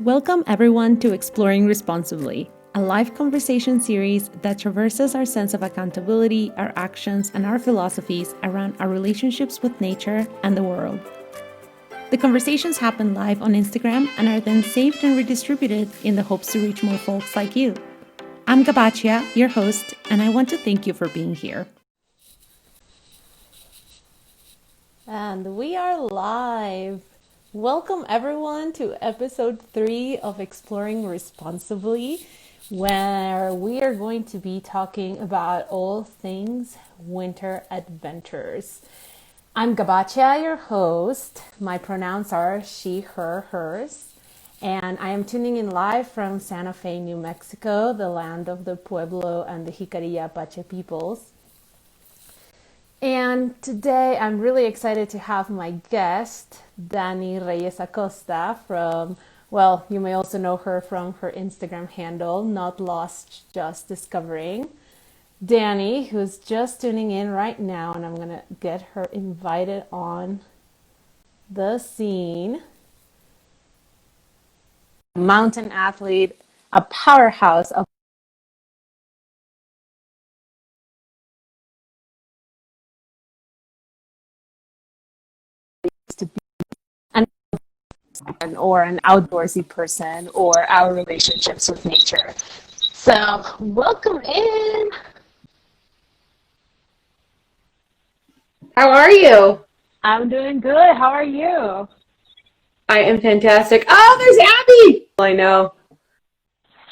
Welcome everyone to Exploring Responsibly, a live conversation series that traverses our sense of accountability, our actions, and our philosophies around our relationships with nature and the world. The conversations happen live on Instagram and are then saved and redistributed in the hopes to reach more folks like you. I'm Gabachia, your host, and I want to thank you for being here. And we are live. Welcome everyone to episode 3 of Exploring Responsibly, where we are going to be talking about all things winter adventures. I'm Gabachia, your host. My pronouns are she, her, hers. And I am tuning in live from Santa Fe, New Mexico, the land of the Pueblo and the Jicarilla Apache peoples. And today I'm really excited to have my guest, Dani Reyes-Acosta from, well, you may also know her from her Instagram handle, Not Lost, Just Discovering. Dani, who's just tuning in right now, and I'm going to get her invited on the scene. Mountain athlete, a powerhouse of to be or an outdoorsy person or our relationships with nature. So welcome in. How are you? I'm doing good. How are you? I am fantastic. Oh, there's Abby! I know.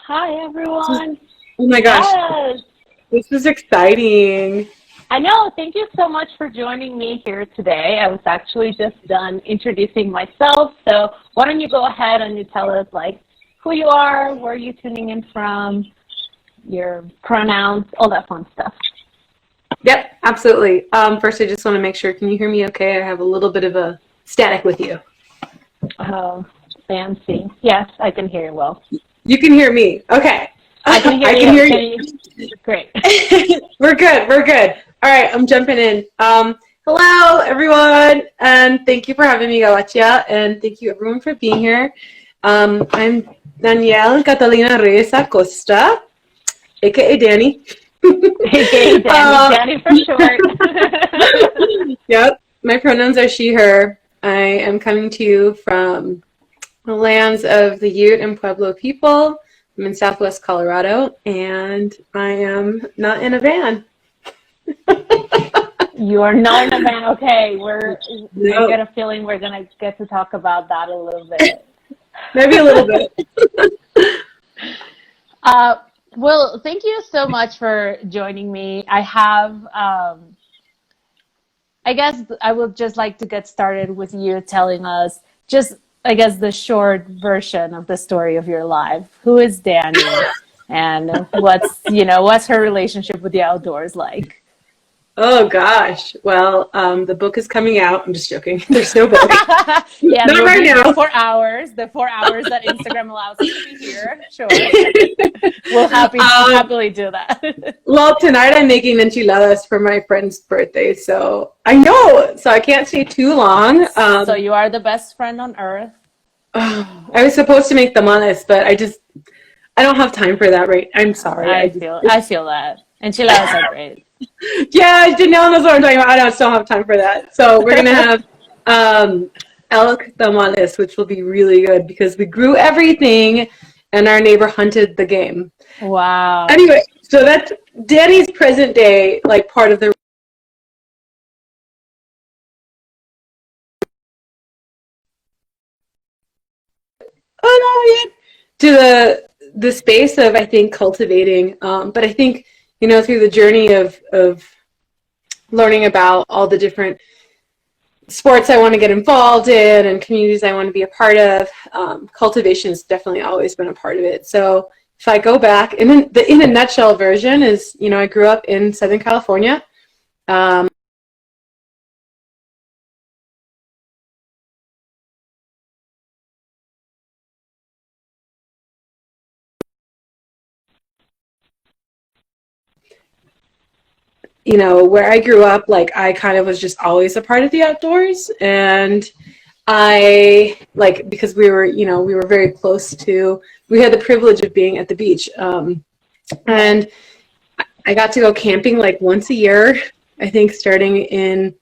Hi, everyone. Oh my gosh, Yes. this is exciting. I know. Thank you so much for joining me here today. I was actually just done introducing myself. So why don't you go ahead and you tell us like who you are, where you're tuning in from, your pronouns, all that fun stuff. Yep, absolutely. First, I just want to make sure, can you hear me okay? I have a little bit of a static with you. Oh, fancy. Yes, I can hear you well. You can hear me. Okay. I can hear I you. can hear you. Great. We're good. All right, I'm jumping in. Hello, everyone, and thank you for having me, Gawachia, and thank you, everyone, for being here. I'm Danielle Catalina Reyes-Acosta, a.k.a. Dani. AKA Dani for short. Yep, my pronouns are she, her. I am coming to you from the lands of the Ute and Pueblo people. I'm in Southwest Colorado, and I am not in a van. You are not in a van. Okay, I Nope. get a feeling we're gonna get to talk about that a little bit. Maybe a little bit. Well, thank you so much for joining me. I have, I guess I would just like to get started with you telling us just, I guess, the short version of the story of your life. Who is Dani, and what's her relationship with the outdoors like? Oh gosh. Well, the book is coming out. I'm just joking. There's no book. Yeah, Not right now. the 4 hours that Instagram allows us to be here. Sure. We'll happily do that. Well, tonight I'm making enchiladas for my friend's birthday, so I know. So I can't stay too long. So you are the best friend on earth. I was supposed to make tamales, but I don't have time for that. Right? I'm sorry. I feel that. Enchiladas are great. Yeah, Janelle knows what I'm talking about. I don't still have time for that. So we're gonna have elk tamales, which will be really good because we grew everything, and our neighbor hunted the game. Wow. Anyway, so that's Dani's present day, like part of the. Oh no! To the space of I think cultivating, but I think through the journey of learning about all the different sports I want to get involved in and communities I want to be a part of, cultivation has definitely always been a part of it. So if I go back, in a nutshell version is, I grew up in Southern California. Where I grew up, like I kind of was just always a part of the outdoors, and because we were very close to, we had the privilege of being at the beach. And I got to go camping like once a year, I think starting in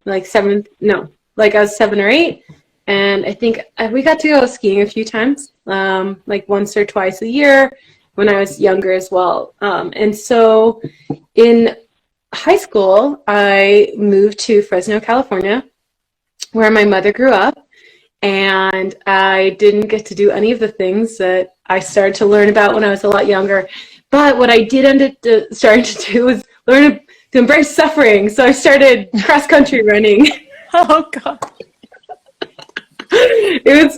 like I was 7 or 8. And I think we got to go skiing a few times, like once or twice a year when I was younger as well. And so in high school, I moved to Fresno, California, where my mother grew up. And I didn't get to do any of the things that I started to learn about when I was a lot younger. But what I did end up starting to do was learn to embrace suffering. So I started cross-country running. Oh God. It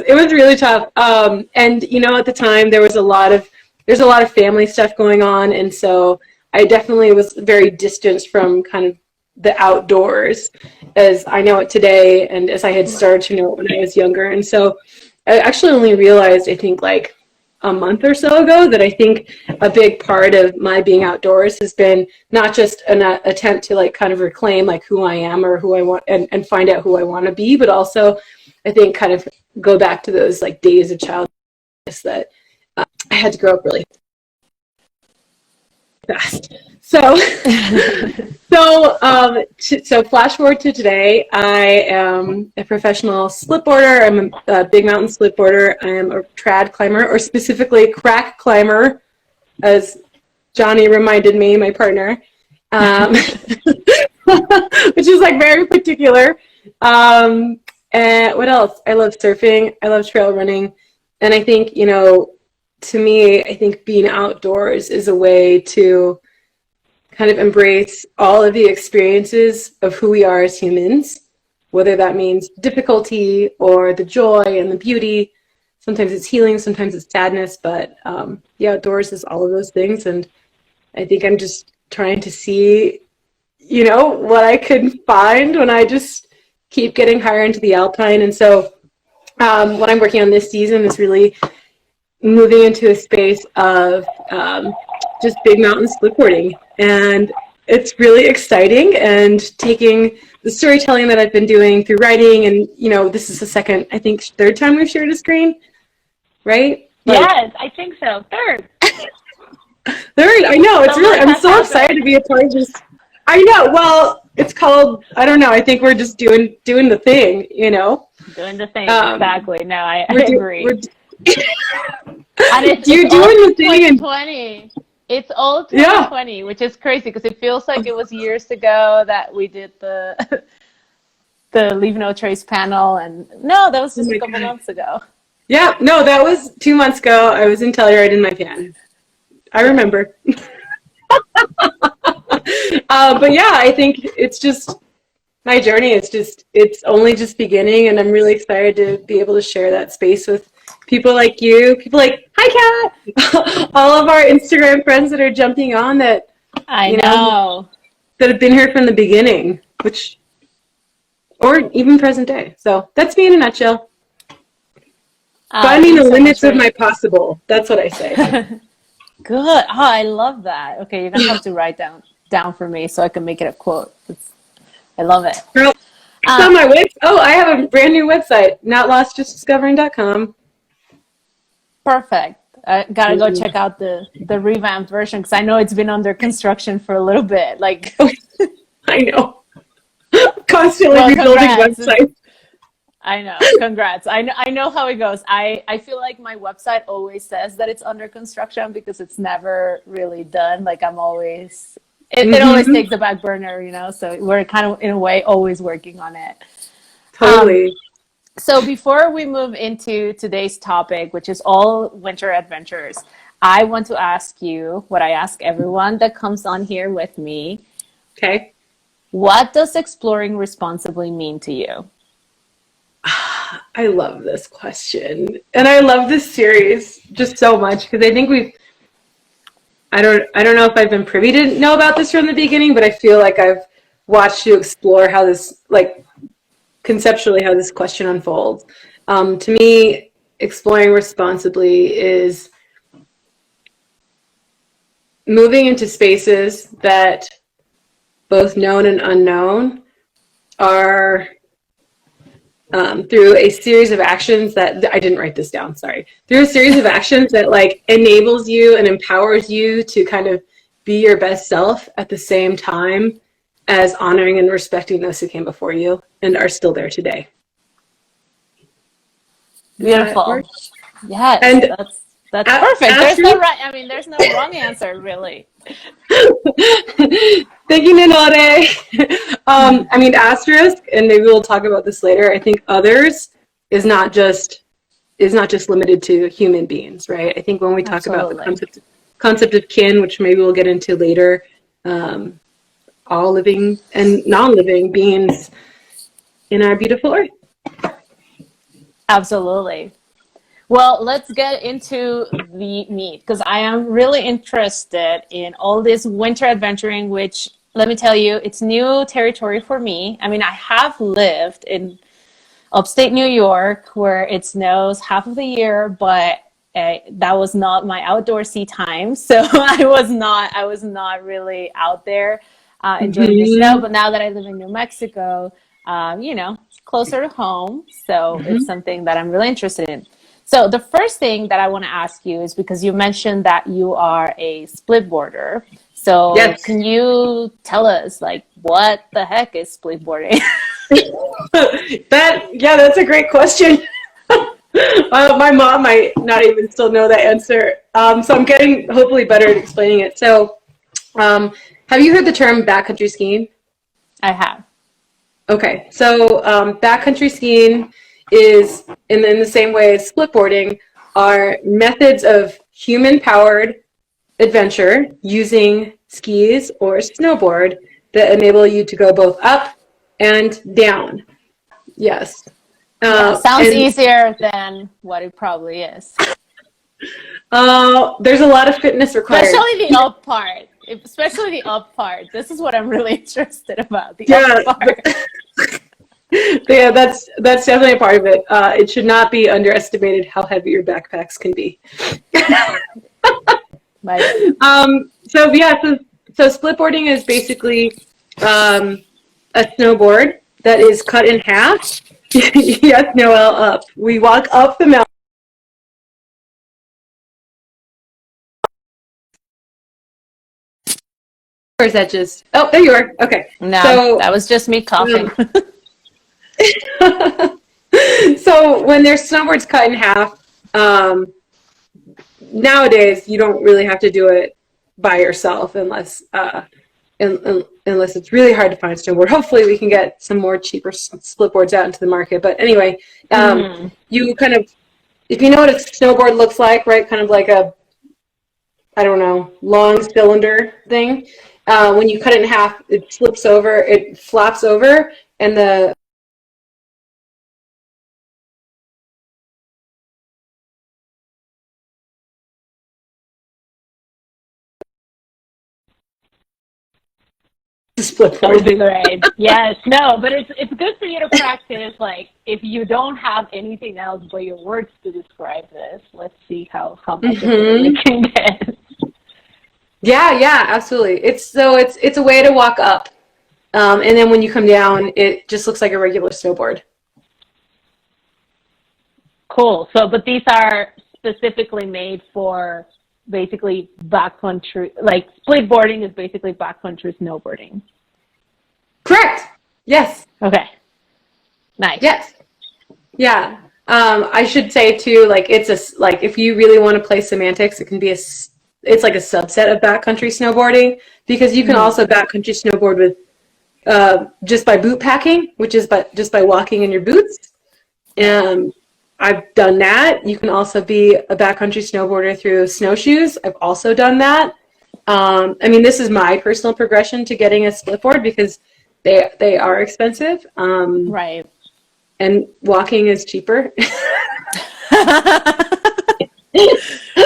was really tough. And at the time there's a lot of family stuff going on, and so I definitely was very distanced from kind of the outdoors as I know it today, and as I had started to know it when I was younger. And so I actually only realized, I think, like a month or so ago, that I think a big part of my being outdoors has been not just an attempt to like kind of reclaim like who I am or who I want and find out who I want to be, but also I think kind of go back to those like days of childhood that I had to grow up really fast. So, so flash forward to today. I am a professional slipboarder. I'm a big mountain slipboarder. I am a trad climber, or specifically crack climber, as Johnny reminded me, my partner, which is like very particular. And what else? I love surfing. I love trail running. And I think, to me, I think being outdoors is a way to kind of embrace all of the experiences of who we are as humans, whether that means difficulty or the joy and the beauty. Sometimes it's healing, sometimes it's sadness, but the outdoors is all of those things. And I think I'm just trying to see, what I can find when I just keep getting higher into the alpine. And so what I'm working on this season is really moving into a space of just big mountain slipboarding. And it's really exciting, and taking the storytelling that I've been doing through writing, and this is the third time we've shared a screen, right? Yes, I think so. Third, I know. It's really, I'm so excited to be a part of this. I know. Well, it's called, I don't know, I think we're just doing the thing, Doing the thing, exactly. No, I agree. And you're doing the thing in 2020. It's all 2020, which is crazy because it feels like it was years ago that we did the Leave No Trace panel, and no, that was just a couple months ago. Yeah, no, that was 2 months ago. I was in Telluride in my van. I remember. But yeah, I think it's just my journey. It's only just beginning, and I'm really excited to be able to share that space with people like you, people like, hi Kat, all of our Instagram friends that are jumping on that that have been here from the beginning, or even present day. So that's me in a nutshell. Finding the limits of my possible. That's what I say. Good. Oh, I love that. Okay, you're gonna have to write down for me so I can make it a quote. I love it. Girl, it's on my website. Oh, I have a brand new website, notlostjustdiscovering.com. Perfect. I gotta go check out the revamped version, because I know it's been under construction for a little bit. Like, I know. Constantly rebuilding websites. I know. Congrats. I know how it goes. I feel like my website always says that it's under construction because it's never really done. Like, I'm always, it always takes a back burner, so we're kind of, in a way, always working on it. Totally. So before we move into today's topic, which is all winter adventures, I want to ask you what I ask everyone that comes on here with me. Okay. What does exploring responsibly mean to you? I love this question. And I love this series just so much, because I think I don't know if I've been privy to know about this from the beginning, but I feel like I've watched you explore how this, like, conceptually how this question unfolds. To me, exploring responsibly is moving into spaces that, both known and unknown, are through a series of actions that I didn't write this down, sorry. Through a series of actions that like enables you and empowers you to kind of be your best self at the same time as honoring and respecting those who came before you and are still there today. Beautiful. Yes, and that's perfect. There's no right. I mean, there's no wrong answer, really. Thank you, Ninode. I mean, asterisk, and maybe we'll talk about this later. I think others is not just limited to human beings, right? I think when we talk about the concept of kin, which maybe we'll get into later, all living and non-living beings in our beautiful earth. Absolutely. Well, let's get into the meat, because I am really interested in all this winter adventuring, which, let me tell you, it's new territory for me. I mean, I have lived in upstate New York where it snows half of the year, but that was not my outdoorsy time. So I was not really out there enjoying the snow. But now that I live in New Mexico, it's closer to home. So it's something that I'm really interested in. So the first thing that I want to ask you is, because you mentioned that you are a split boarder. So Can you tell us, like, what the heck is split boarding? That's a great question. My mom might not even still know that answer. So I'm getting hopefully better at explaining it. So have you heard the term backcountry skiing? I have. Okay, so backcountry skiing is, in the same way as split boarding, are methods of human-powered adventure using skis or snowboard that enable you to go both up and down. Yes. Sounds easier than what it probably is. There's a lot of fitness required. Especially the up part. This is what I'm really interested about. The up part. Yeah, that's definitely a part of it. It should not be underestimated how heavy your backpacks can be. So split boarding is basically a snowboard that is cut in half. Yes, Noelle, up. We walk up the mountain. Or is that just? Oh, there you are. Okay. No, so, that was just me coughing. So when there's snowboards cut in half, nowadays you don't really have to do it by yourself unless it's really hard to find a snowboard. Hopefully we can get some more cheaper split boards out into the market. But anyway, you kind of, if you know what a snowboard looks like, right, kind of like a, I don't know, long cylinder thing. When you cut it in half, it flips over, it flops over, and the split board. That would be great. Yes, no, but it's good for you to practice. Like, if you don't have anything else but your words to describe this, let's see how much we can get. Yeah, absolutely. It's a way to walk up, and then when you come down, it just looks like a regular snowboard. Cool. So, but these are specifically made for basically backcountry, like split boarding is basically backcountry snowboarding. Correct. Yes. Okay. Nice. Yes. Yeah. I should say too, like if you really want to play semantics, it can be it's like a subset of backcountry snowboarding, because you can also backcountry snowboard with just by boot packing, which is just by walking in your boots. I've done that. You can also be a backcountry snowboarder through snowshoes. I've also done that. I mean, this is my personal progression to getting a split board because they are expensive. Right. And walking is cheaper.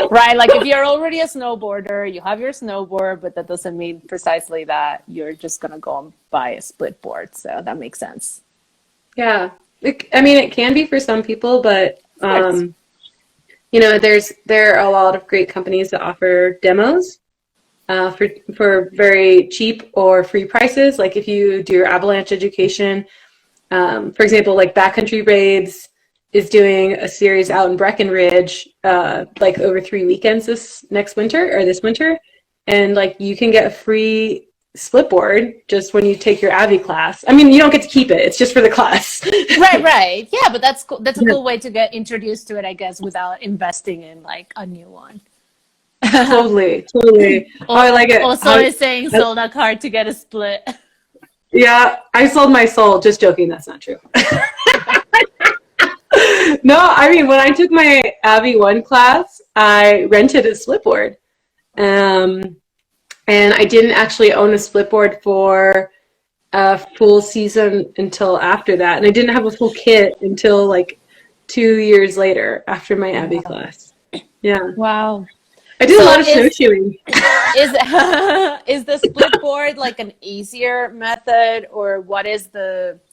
Right, like if you're already a snowboarder, you have your snowboard, but that doesn't mean precisely that you're just going to go and buy a split board. So that makes sense. Yeah. It can be for some people, but there are a lot of great companies that offer demos for very cheap or free prices. Like if you do your avalanche education, For example, like Backcountry Raids is doing a series out in Breckenridge, like over 3 weekends this winter. And like you can get a free split board just when you take your Abby class. I mean, you don't get to keep it. It's just for the class. Right. Yeah, but that's cool. That's a cool way to get introduced to it, I guess, without investing in like a new one. Totally. Oh, I like it. Also, is saying sold a card to get a split. Yeah, I sold my soul. Just joking. That's not true. No, I mean, when I took my Abby 1 class, I rented a split board. And I didn't actually own a split board for a full season until after that. And I didn't have a full kit until like 2 years later after my Abby class. Yeah. Wow. I did a lot of snowshoeing. Is the split board like an easier method, or what is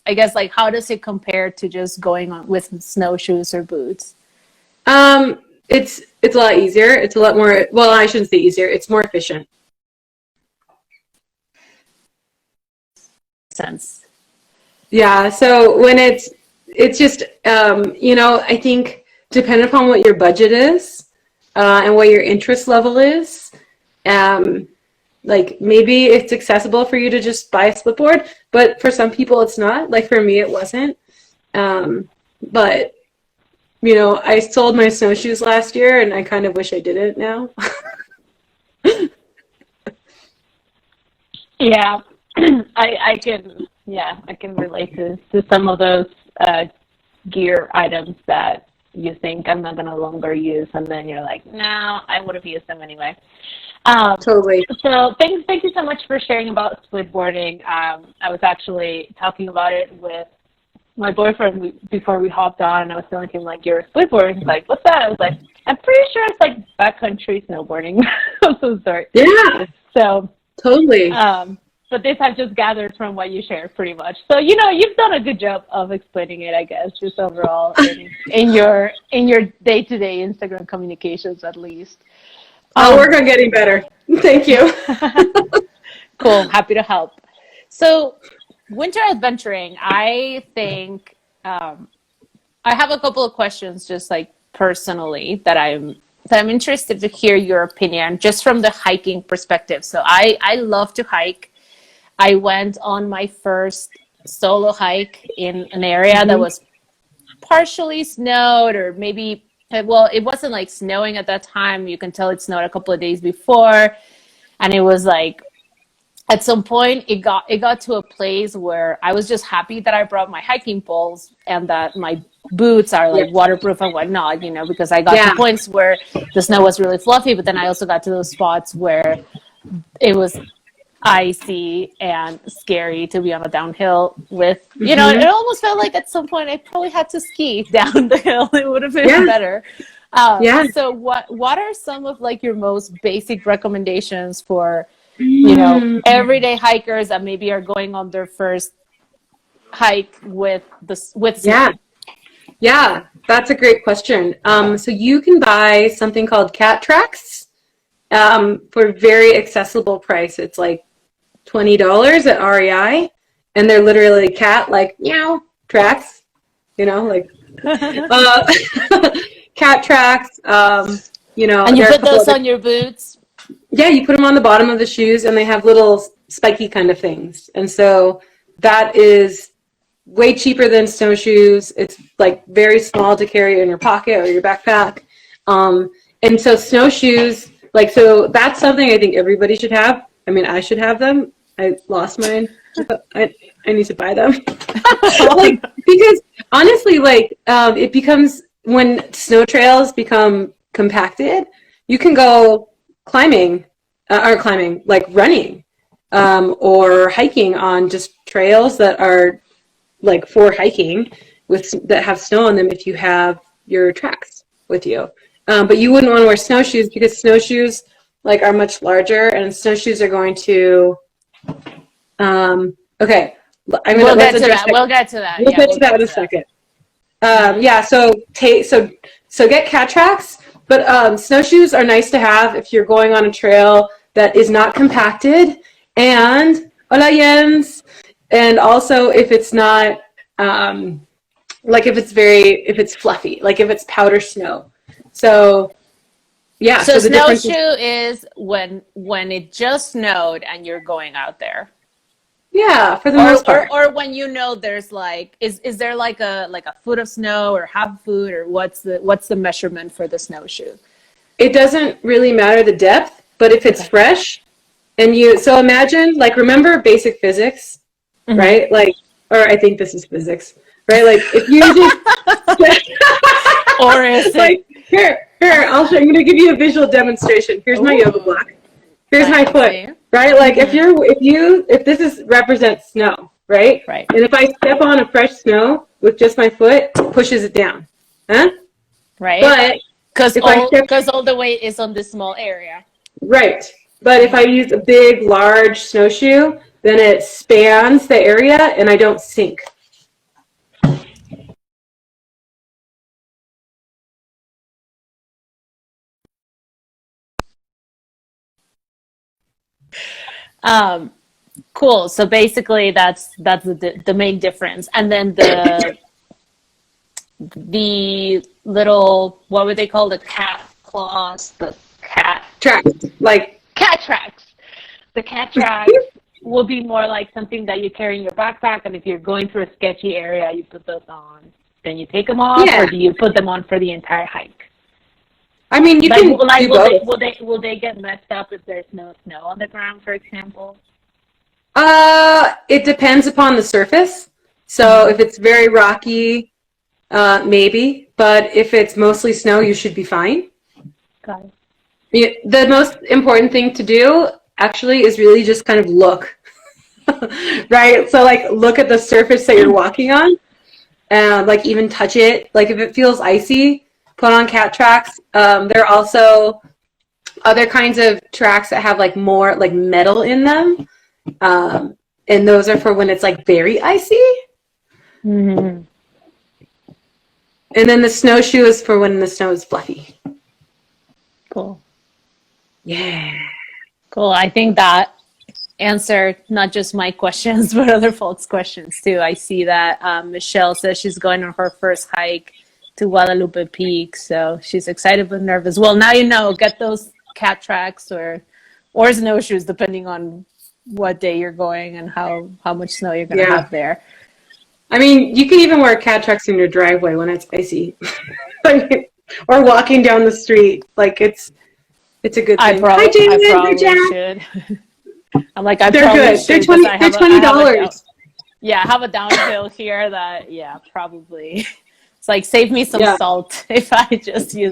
I guess, like, how does it compare to just going on with snowshoes or boots? It's a lot easier. It's a lot more, well, I shouldn't say easier. It's more efficient. Sense. Yeah. So when it's just, I think depending upon what your budget is, and what your interest level is, like maybe it's accessible for you to just buy a split board, but for some people it's not. Like for me, it wasn't. But I sold my snowshoes last year, and I kind of wish I didn't now. Yeah, I can relate to some of those gear items that you think I'm not going to longer use, and then you're like, no, I would have used them anyway. Totally. So thank you so much for sharing about split boarding. I was actually talking about it with my boyfriend before we hopped on, and I was telling him, like, you're split boarding. He's like, what's that? I was like, I'm pretty sure it's like backcountry snowboarding of some sort. Yeah. So totally. But this I've just gathered from what you shared, pretty much. So you've done a good job of explaining it, I guess, just overall in your day-to-day Instagram communications, at least. I'll work on getting better. Thank you. Cool. Happy to help. So, winter adventuring, I think I have a couple of questions, just like personally, that I'm interested to hear your opinion, just from the hiking perspective. So I love to hike. I went on my first solo hike in an area that was partially snowed, or maybe, well, it wasn't like snowing at that time. You can tell it snowed a couple of days before. And it was like, at some point, it got to a place where I was just happy that I brought my hiking poles and that my boots are like waterproof and whatnot, because I got to points where the snow was really fluffy, but then I also got to those spots where it was icy and scary to be on a downhill with, it almost felt like at some point I probably had to ski down the hill. It would have been better. So what are some of like your most basic recommendations for, everyday hikers that maybe are going on their first hike with snow? Yeah, that's a great question. So you can buy something called cat tracks for a very accessible price. It's like $20 at REI, and they're literally cat, like, meow tracks, like cat tracks. And you put those on your boots. Yeah, you put them on the bottom of the shoes, and they have little spiky kind of things, and so that is way cheaper than snowshoes. It's like very small to carry in your pocket or your backpack. And so snowshoes, like, so that's something I think everybody should have. I mean, I should have them. I lost mine. I need to buy them. Because honestly, it becomes, when snow trails become compacted, you can go climbing, like running, or hiking on just trails that are like for hiking that have snow on them if you have your tracks with you. But you wouldn't want to wear snowshoes, because snowshoes are much larger, and snowshoes are going to okay. We'll get to that. We'll get to that in a second. So get cat tracks, but snowshoes are nice to have if you're going on a trail that is not compacted, and hola Jens, and also if it's not Like if it's fluffy, like if it's powder snow. So yeah. So the difference snowshoe is when it just snowed and you're going out there. Yeah, for the most part. Or when there's like is there like a foot of snow or half a foot, or what's the measurement for the snowshoe? It doesn't really matter the depth, but if it's fresh and so imagine, like, remember basic physics, right? Like, or I think this is physics, right? Like if you just or is it like here, I'm going to give you a visual demonstration. Here's my yoga block. Here's my foot, right? Like if this represents snow, right? Right. And if I step on a fresh snow with just my foot, it pushes it down, huh? Right. But because all the weight is on this small area. Right. But if I use a big, large snowshoe, then it spans the area and I don't sink. Cool. So basically that's the main difference. And then the little, what would they call, the cat claws, the cat tracks, like cat tracks. The cat tracks will be more like something that you carry in your backpack, and if you're going through a sketchy area, you put those on. Then you take them off, or do you put them on for the entire hike? I mean, you can do both. Will they get messed up if there's no snow on the ground, for example? It depends upon the surface. So if it's very rocky, maybe. But if it's mostly snow, you should be fine. Got it. The most important thing to do, actually, is really just kind of look. Right? So, like, look at the surface that you're walking on. And, like, even touch it. Like, if it feels icy, put on cat tracks. There are also other kinds of tracks that have, like, more, like, metal in them. And those are for when it's, like, very icy. Mm-hmm. And then the snowshoe is for when the snow is fluffy. Cool. Yeah. Cool. I think that answered not just my questions, but other folks' questions too. I see that Michelle says she's going on her first hike to Guadalupe Peak, so she's excited but nervous. Well, now you know, get those cat tracks or snowshoes, depending on what day you're going and how much snow you're going to have there. I mean, you can even wear cat tracks in your driveway when it's icy. Or walking down the street. Like, it's a good thing. I probably should. I'm like, they're good. Should, they're $20. I have a downhill here that, probably. It's like, save me some salt if I just use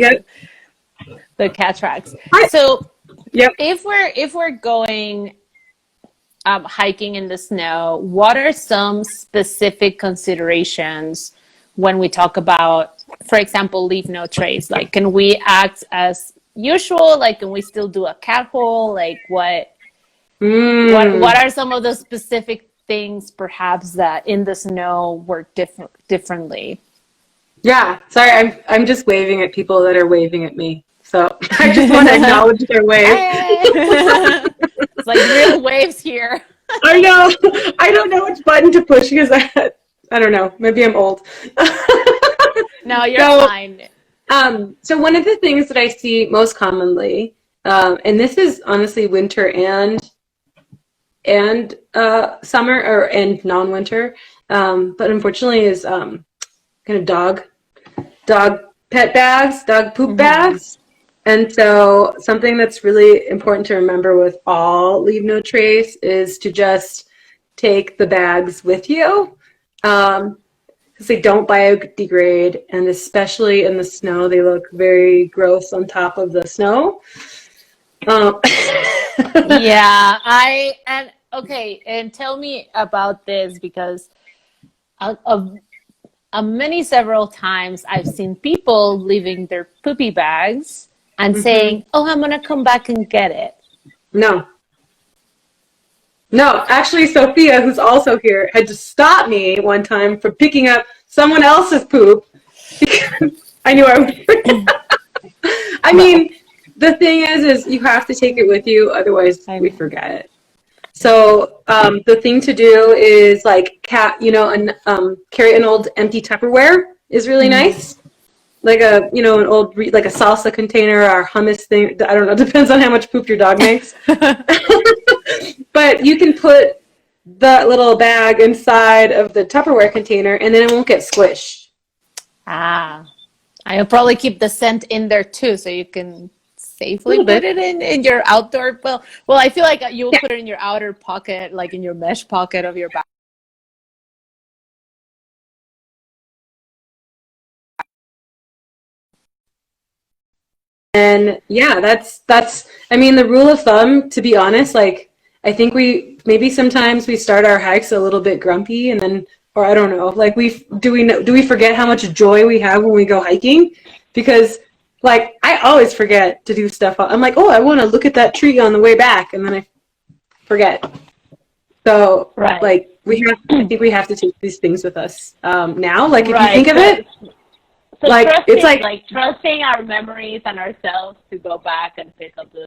the cat tracks. So if we're going hiking in the snow, what are some specific considerations when we talk about, for example, leave no trace? Like, can we act as usual? Like, can we still do a cat hole? Like, what are some of the specific things perhaps that in the snow work differently? Yeah, sorry, I'm just waving at people that are waving at me. So I just want to acknowledge their wave. Hey. It's like real waves here. I know. I don't know which button to push because I don't know. Maybe I'm old. No, you're fine. So one of the things that I see most commonly, and this is honestly winter and summer and non-winter, but unfortunately is kind of dog pet bags, dog poop bags. And so something that's really important to remember with all Leave No Trace is to just take the bags with you, because they don't biodegrade, and especially in the snow, they look very gross on top of the snow. And tell me about this, because several times I've seen people leaving their poopy bags and saying, "Oh, I'm gonna come back and get it." No, actually, Sophia, who's also here, had to stop me one time from picking up someone else's poop because I knew I would. I mean, the thing is you have to take it with you, otherwise we forget it. So the thing to do is like carry an old empty Tupperware is really nice. Like an old like a salsa container or hummus thing. I don't know. Depends on how much poop your dog makes. But you can put the little bag inside of the Tupperware container, and then it won't get squished. I'll probably keep the scent in there too, so you can safely put it in your outdoor. Well, I feel like you will put it in your outer pocket, like in your mesh pocket of your back. And yeah, that's I mean, the rule of thumb, to be honest, like I think maybe sometimes we start our hikes a little bit grumpy, and then, or I don't know, like do we forget how much joy we have when we go hiking? Because like I always forget to do stuff. I'm like, oh, I want to look at that tree on the way back, and then I forget. So like I think we have to take these things with us now. Like if you think of it. So like trusting, it's like trusting our memories and ourselves to go back and pick up the.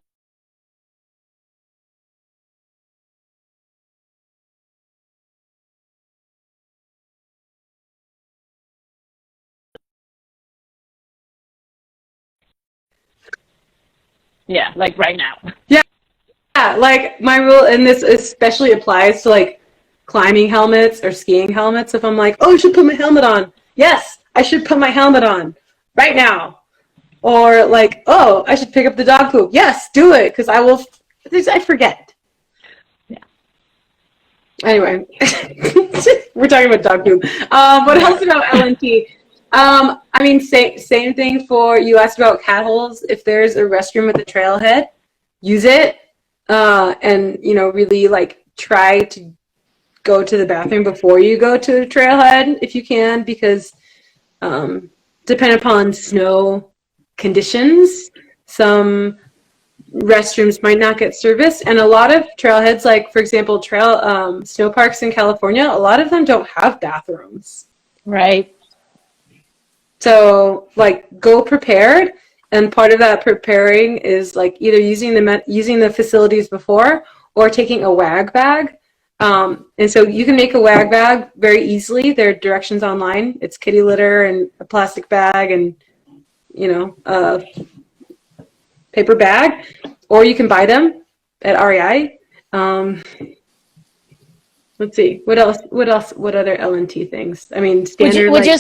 Yeah, like right now. Yeah, like my rule, and this especially applies to like climbing helmets or skiing helmets. If I'm like, oh, I should put my helmet on. Yes, I should put my helmet on right now. Or like, oh, I should pick up the dog poop. Yes, do it, because I forget. Yeah. Anyway, we're talking about dog poop. What else about LNT? I mean, same thing for, you asked about cat holes. If there's a restroom at the trailhead, use it, and really like try to go to the bathroom before you go to the trailhead if you can, because depending upon snow conditions, some restrooms might not get serviced, and a lot of trailheads, like for example snow parks in California, a lot of them don't have bathrooms. Right. So like go prepared, and part of that preparing is like either using the facilities before or taking a wag bag. And so you can make a wag bag very easily. There are directions online. It's kitty litter and a plastic bag and a paper bag, or you can buy them at REI. Let's see, what else? What other LNT things? I mean, standard. Would you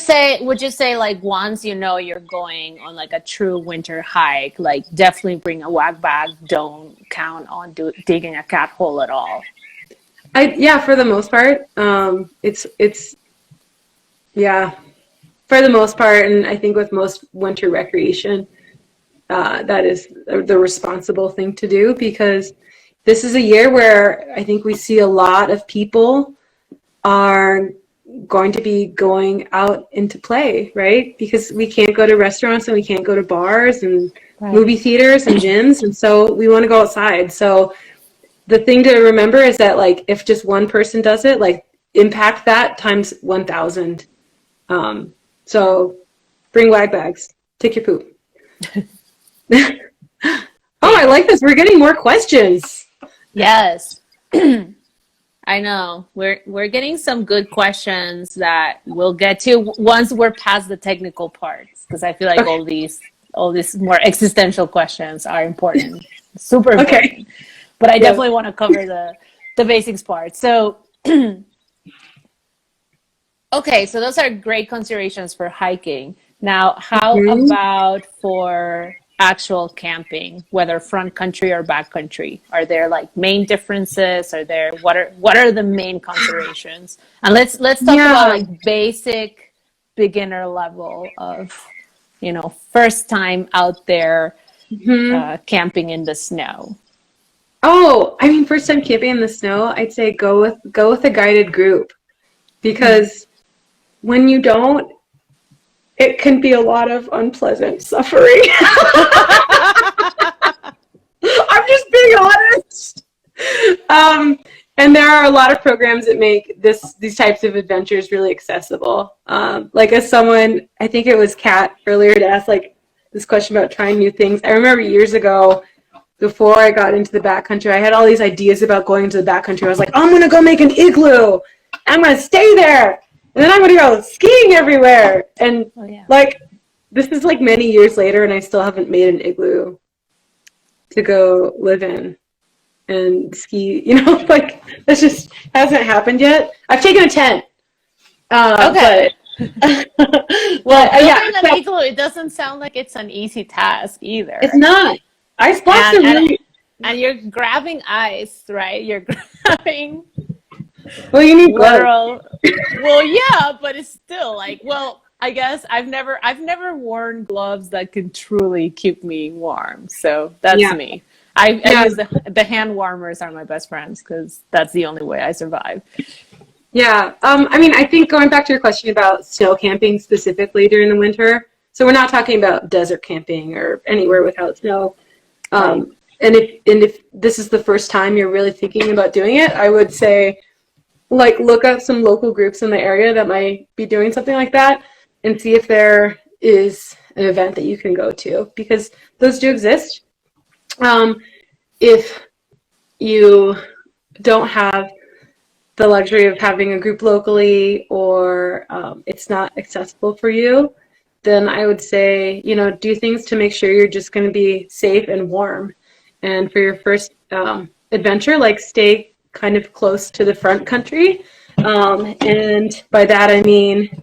say like once you're going on like a true winter hike, like definitely bring a wag bag. Don't count on digging a cat hole at all. Yeah, for the most part, it's for the most part, and I think with most winter recreation, that is the responsible thing to do, because this is a year where I think we see a lot of people are going to be going out into play, right? Because we can't go to restaurants and we can't go to bars and movie theaters and gyms, and so we want to go outside. So the thing to remember is that like if just one person does it, like impact that times 1,000. So bring wag bags. Take your poop. Oh, I like this. We're getting more questions. Yes. I know. We're getting some good questions that we'll get to once we're past the technical parts, because I feel like all these more existential questions are important. Super important. Okay. But I definitely want to cover the basics part. So okay, so those are great considerations for hiking. Now, how about for actual camping, whether front country or back country? Are there like main differences? What are the main considerations? And let's talk about like basic beginner level of first time out there camping in the snow. Oh, I mean, first time camping in the snow, I'd say go with a guided group, because when you don't, it can be a lot of unpleasant suffering. I'm just being honest. And there are a lot of programs that make these types of adventures really accessible. Like as someone, I think it was Kat earlier to ask like this question about trying new things. I remember years ago, before I got into the backcountry, I had all these ideas about going into the backcountry. I was like, I'm going to go make an igloo. I'm going to stay there. And then I'm going to go skiing everywhere. And like, this is like many years later, and I still haven't made an igloo to go live in and ski. You know, like, this just hasn't happened yet. I've taken a tent. Okay. Well, building an so, igloo, it doesn't sound like it's an easy task either. It's not. Ice blocks are really... And you're grabbing ice, right? You're grabbing... Well, you need gloves. Well, yeah, but it's still like, well, I guess I've never worn gloves that can truly keep me warm. So that's me. I use the hand warmers are my best friends because that's the only way I survive. Yeah. I mean, I think going back to your question about snow camping specifically during the winter. So we're not talking about desert camping or anywhere without snow. And if this is the first time you're really thinking about doing it, I would say, like, look up some local groups in the area that might be doing something like that and see if there is an event that you can go to, because those do exist. If you don't have the luxury of having a group locally, or it's not accessible for you, then I would say, you know, do things to make sure you're just going to be safe and warm. And for your first adventure, like, stay kind of close to the front country. And by that, I mean,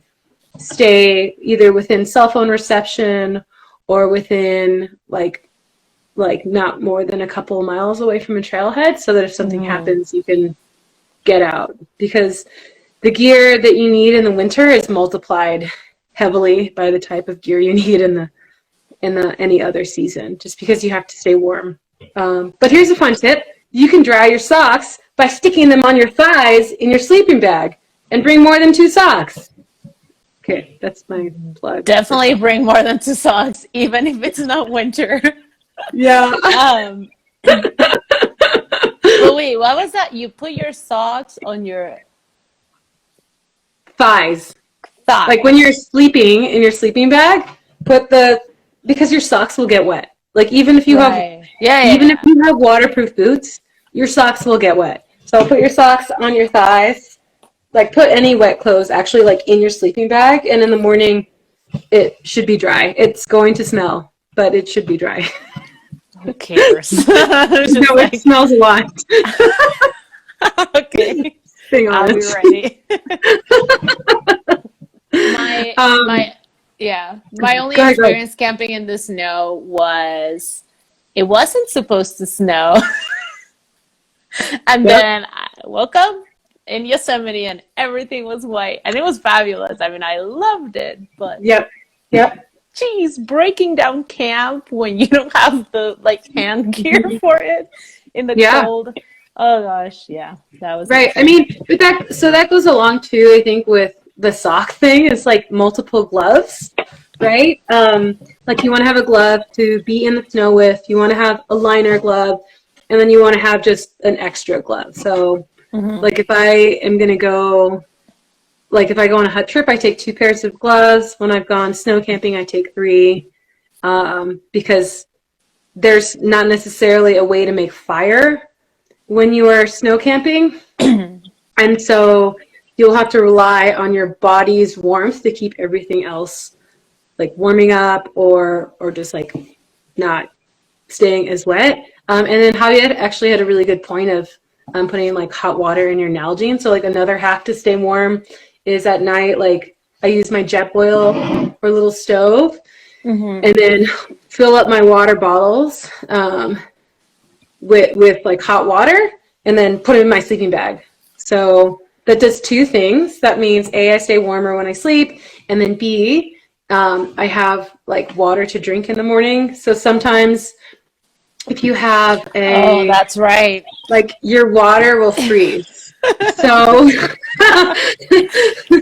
stay either within cell phone reception or within like not more than a couple of miles away from a trailhead, so that if something happens, you can get out. Because the gear that you need in the winter is multiplied heavily by the type of gear you need in the any other season, just because you have to stay warm. But here's a fun tip. You can dry your socks by sticking them on your thighs in your sleeping bag, and bring more than 2 socks. Okay, that's my plug. Definitely bring more than 2 socks, even if it's not winter. Yeah. But wait, what was that? You put your socks on your thighs. Thighs. Like when you're sleeping in your sleeping bag, because your socks will get wet. Like even if you have if you have waterproof boots, your socks will get wet. So put your socks on your thighs. Like, put any wet clothes actually like in your sleeping bag, and in the morning it should be dry. It's going to smell, but it should be dry. Who cares? It smells a lot. Okay. I'll be ready. My only experience camping in the snow was, it wasn't supposed to snow. And then I woke up in Yosemite and everything was white, and it was fabulous. I mean, I loved it, but geez, breaking down camp when you don't have the hand gear for it in the cold. Oh gosh, that was right. Insane. I mean, that goes along too, I think, with the sock thing. Is like multiple gloves, right? Like, you want to have a glove to be in the snow with. You want to have a liner glove, and then you want to have just an extra glove. So, like, if I am gonna go, like, if I go on a hut trip, I take 2 pairs of gloves. When I've gone snow camping, I take 3, because there's not necessarily a way to make fire when you are snow camping, and so you'll have to rely on your body's warmth to keep everything else like warming up or just like not staying as wet. And then Javier actually had a really good point of putting like hot water in your Nalgene. So like another hack to stay warm is at night, like I use my Jetboil or little stove, and then fill up my water bottles with like hot water, and then put it in my sleeping bag. So that does 2 things. That means A, I stay warmer when I sleep, and then B, I have like water to drink in the morning. So sometimes if you have oh, that's right, like your water will freeze. So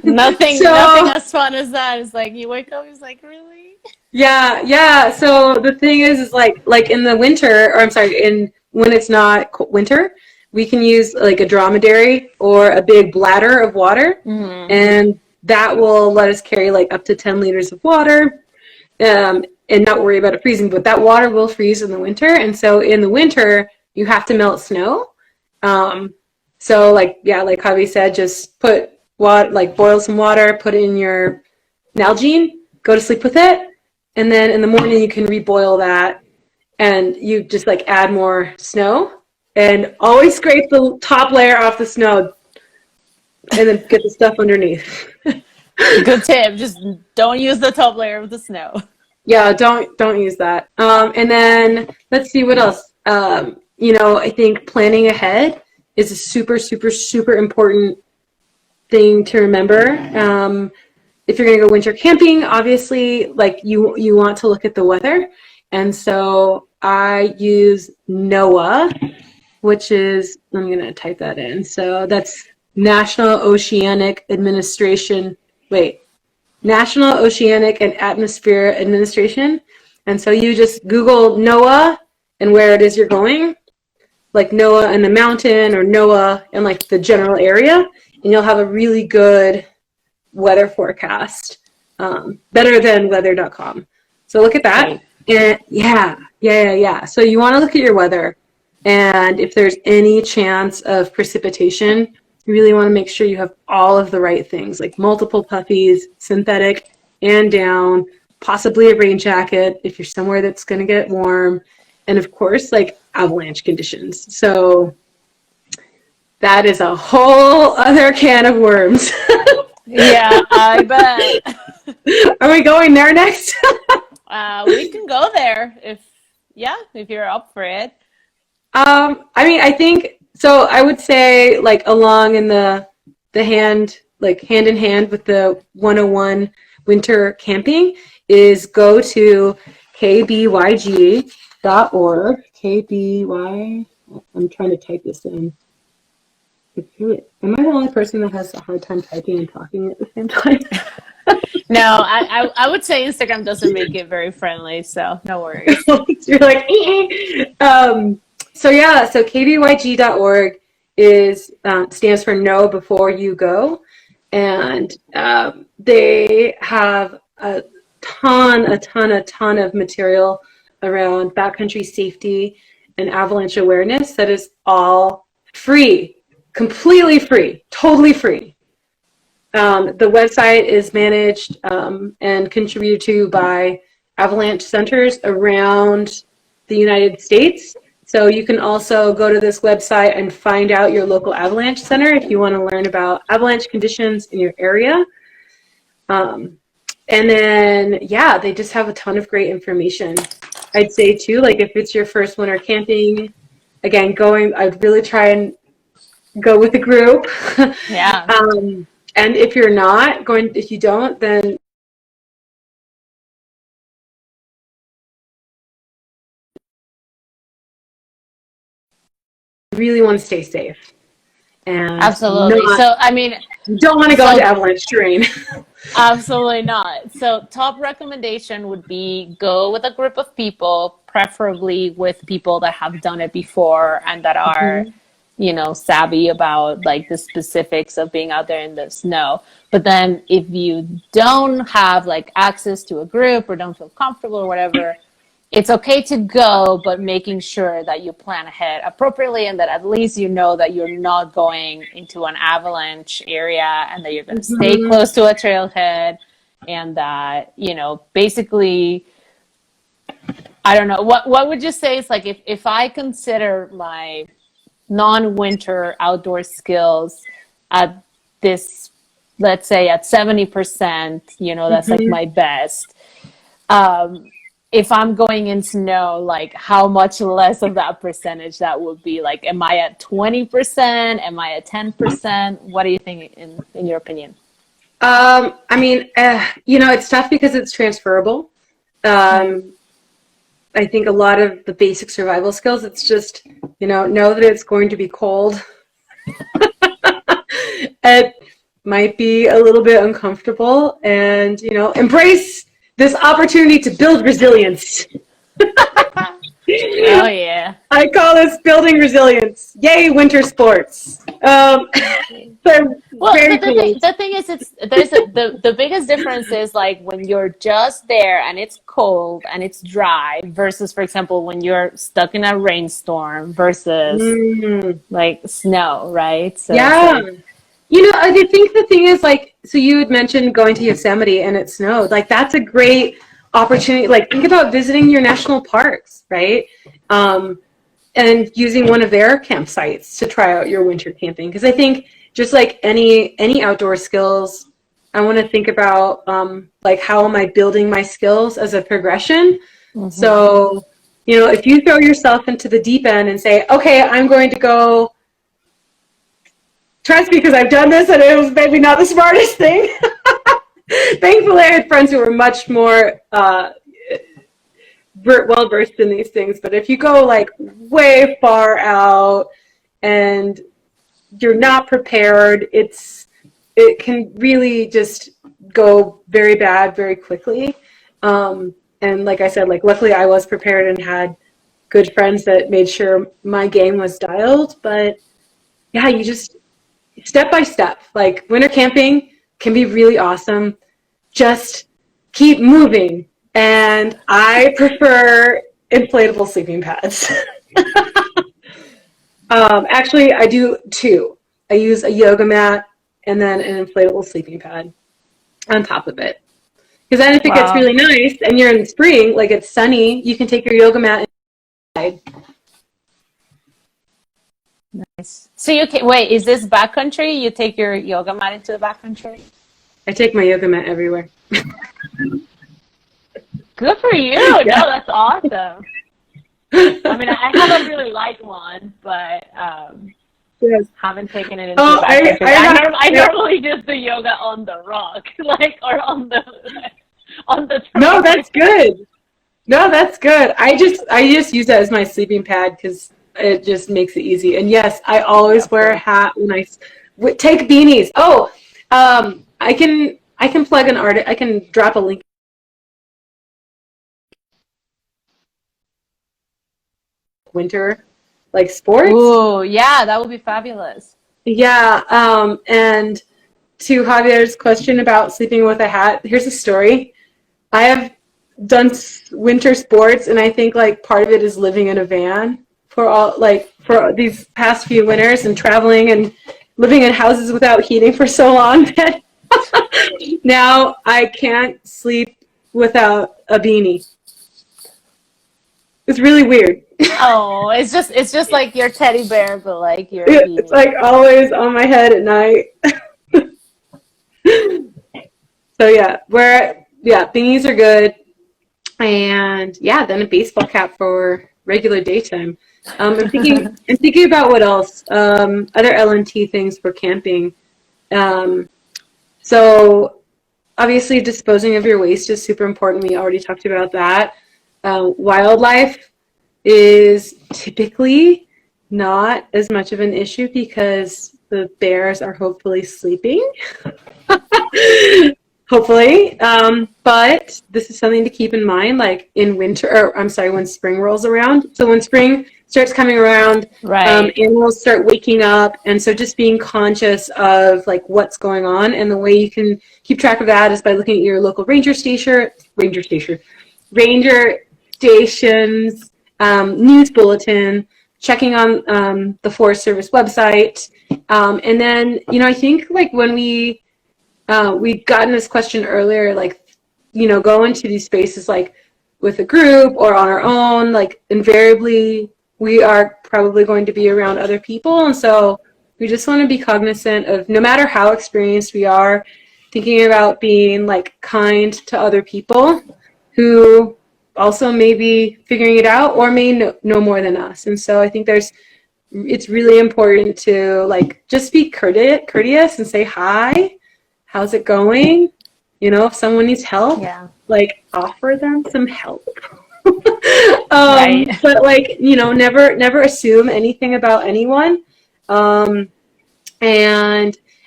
nothing as fun as that. It's like you wake up, it's like, really? Yeah. So the thing is like in the winter, or I'm sorry, when it's not winter, we can use like a dromedary or a big bladder of water, and that will let us carry like up to 10 liters of water. And and not worry about it freezing. But that water will freeze in the winter, and so in the winter you have to melt snow. So like Javi said, just put water, like boil some water, put it in your Nalgene, go to sleep with it, and then in the morning you can reboil that, and you just like add more snow, and always scrape the top layer off the snow, and then get the stuff underneath. Good tip. Just don't use the top layer of the snow. Yeah, don't use that. And then let's see what else. I think planning ahead is a super, super, super important thing to remember. If you're going to go winter camping, obviously, like you want to look at the weather. And so I use NOAA, which is, I'm going to type that in. So that's National Oceanic and Atmospheric Administration. And so you just Google NOAA and where it is you're going, like NOAA and the mountain or NOAA and like the general area, and you'll have a really good weather forecast, better than weather.com. So look at that. Right. And yeah. So you want to look at your weather, and if there's any chance of precipitation, you really want to make sure you have all of the right things, like multiple puffies, synthetic and down, possibly a rain jacket if you're somewhere that's going to get warm, and of course, like avalanche conditions. So that is a whole other can of worms. Yeah, I bet. Are we going there next? We can go there if you're up for it. I think so. I would say like along in the hand in hand with the 101 winter camping is go to kbyg.org. I'm trying to type this in. Am I the only person that has a hard time typing and talking at the same time? No, I would say Instagram doesn't make it very friendly, so no worries. You're like, so kbyg.org stands for Know Before You Go, and they have a ton of material around backcountry safety and avalanche awareness that is all free, completely free, totally free. The website is managed and contributed to by avalanche centers around the United States. So you can also go to this website and find out your local avalanche center if you want to learn about avalanche conditions in your area. And then, they just have a ton of great information. I'd say too, like if it's your first winter camping, again, I'd really try and go with a group. Yeah. And if you're not going, if you don't, then you really want to stay safe. And Absolutely. You don't want to go into avalanche terrain. Absolutely not. So top recommendation would be go with a group of people, preferably with people that have done it before and that are, savvy about like the specifics of being out there in the snow. But then if you don't have like access to a group or don't feel comfortable or whatever, it's okay to go, but making sure that you plan ahead appropriately and that at least you know that you're not going into an avalanche area and that you're going to stay close to a trailhead and that, basically, I don't know. What would you say is like if I consider my non-winter outdoor skills at this, let's say at 70%, that's like my best. If I'm going in snow, like how much less of that percentage that would be? Like, am I at 20%? Am I at 10%? What do you think in your opinion? It's tough because it's transferable. I think a lot of the basic survival skills, it's just, know that it's going to be cold. It might be a little bit uncomfortable and, embrace this opportunity to build resilience. Oh, yeah. I call this building resilience. Yay, winter sports. So Well, very the thing is, the biggest difference is like when you're just there and it's cold and it's dry versus, for example, when you're stuck in a rainstorm versus Mm, like snow, right? So it's yeah. like, I think the thing is like, so you had mentioned going to Yosemite and it snowed. Like that's a great opportunity. Like think about visiting your national parks, right? Um, and using one of their campsites to try out your winter camping. Because I think just like any outdoor skills, I want to think about like how am I building my skills as a progression. mhm. So, if you throw yourself into the deep end and say, okay, I'm going to go, trust me, because I've done this and it was maybe not the smartest thing. Thankfully, I had friends who were much more well versed in these things. But if you go like way far out and you're not prepared, it can really just go very bad very quickly. And like I said, like luckily I was prepared and had good friends that made sure my game was dialed. But yeah, you just step by step. Like winter camping can be really awesome. Just keep moving. And I prefer inflatable sleeping pads. Actually, I do two. I use a yoga mat and then an inflatable sleeping pad on top of it. Because then if it gets Wow, really nice and you're in spring, like it's sunny, you can take your yoga mat inside. nice. So you can wait, is this backcountry? You take your yoga mat into the backcountry? I take my yoga mat everywhere. Good for you. No, Yeah. that's awesome. I mean, I have a really light one, but Yes. haven't taken it into Oh, the backcountry. I yeah. normally just do yoga on the rock, like, or on the No, terrain. that's good. No, that's good. I just use that as my sleeping pad because it just makes it easy. And yes, I Yeah, always of wear a course. hat when take beanies. Oh, I can plug an art. I can drop a link. Winter, like sports. Ooh, yeah, that would be fabulous. Yeah. And to Javier's question about sleeping with a hat, here's a story. I have done winter sports, and I think like part of it is living in a van for these past few winters and traveling and living in houses without heating for so long that now I can't sleep without a beanie. It's really weird. Oh, it's just like your teddy bear, but like your It's beanie. like always on my head at night. So yeah, beanies are good. And yeah, then a baseball cap for regular daytime. I'm thinking about what else. Other L&T things for camping. Um, so obviously disposing of your waste is super important. We already talked about that. Wildlife is typically not as much of an issue because the bears are hopefully sleeping. Hopefully. But this is something to keep in mind, like in winter, or I'm sorry, when spring rolls around. So when spring starts coming around, Right. animals start waking up. And so just being conscious of like what's going on. And the way you can keep track of that is by looking at your local ranger stations, news bulletin, checking on the Forest Service website. And then, I think like when we'd gotten this question earlier, like, go into these spaces like with a group or on our own, like invariably we are probably going to be around other people. And so we just want to be cognizant of no matter how experienced we are, thinking about being like kind to other people who also may be figuring it out or may know more than us. And so I think it's really important to like just be courteous and say hi. How's it going? If someone needs help, Yeah. like offer them some help. Right. But like, never assume anything about anyone. And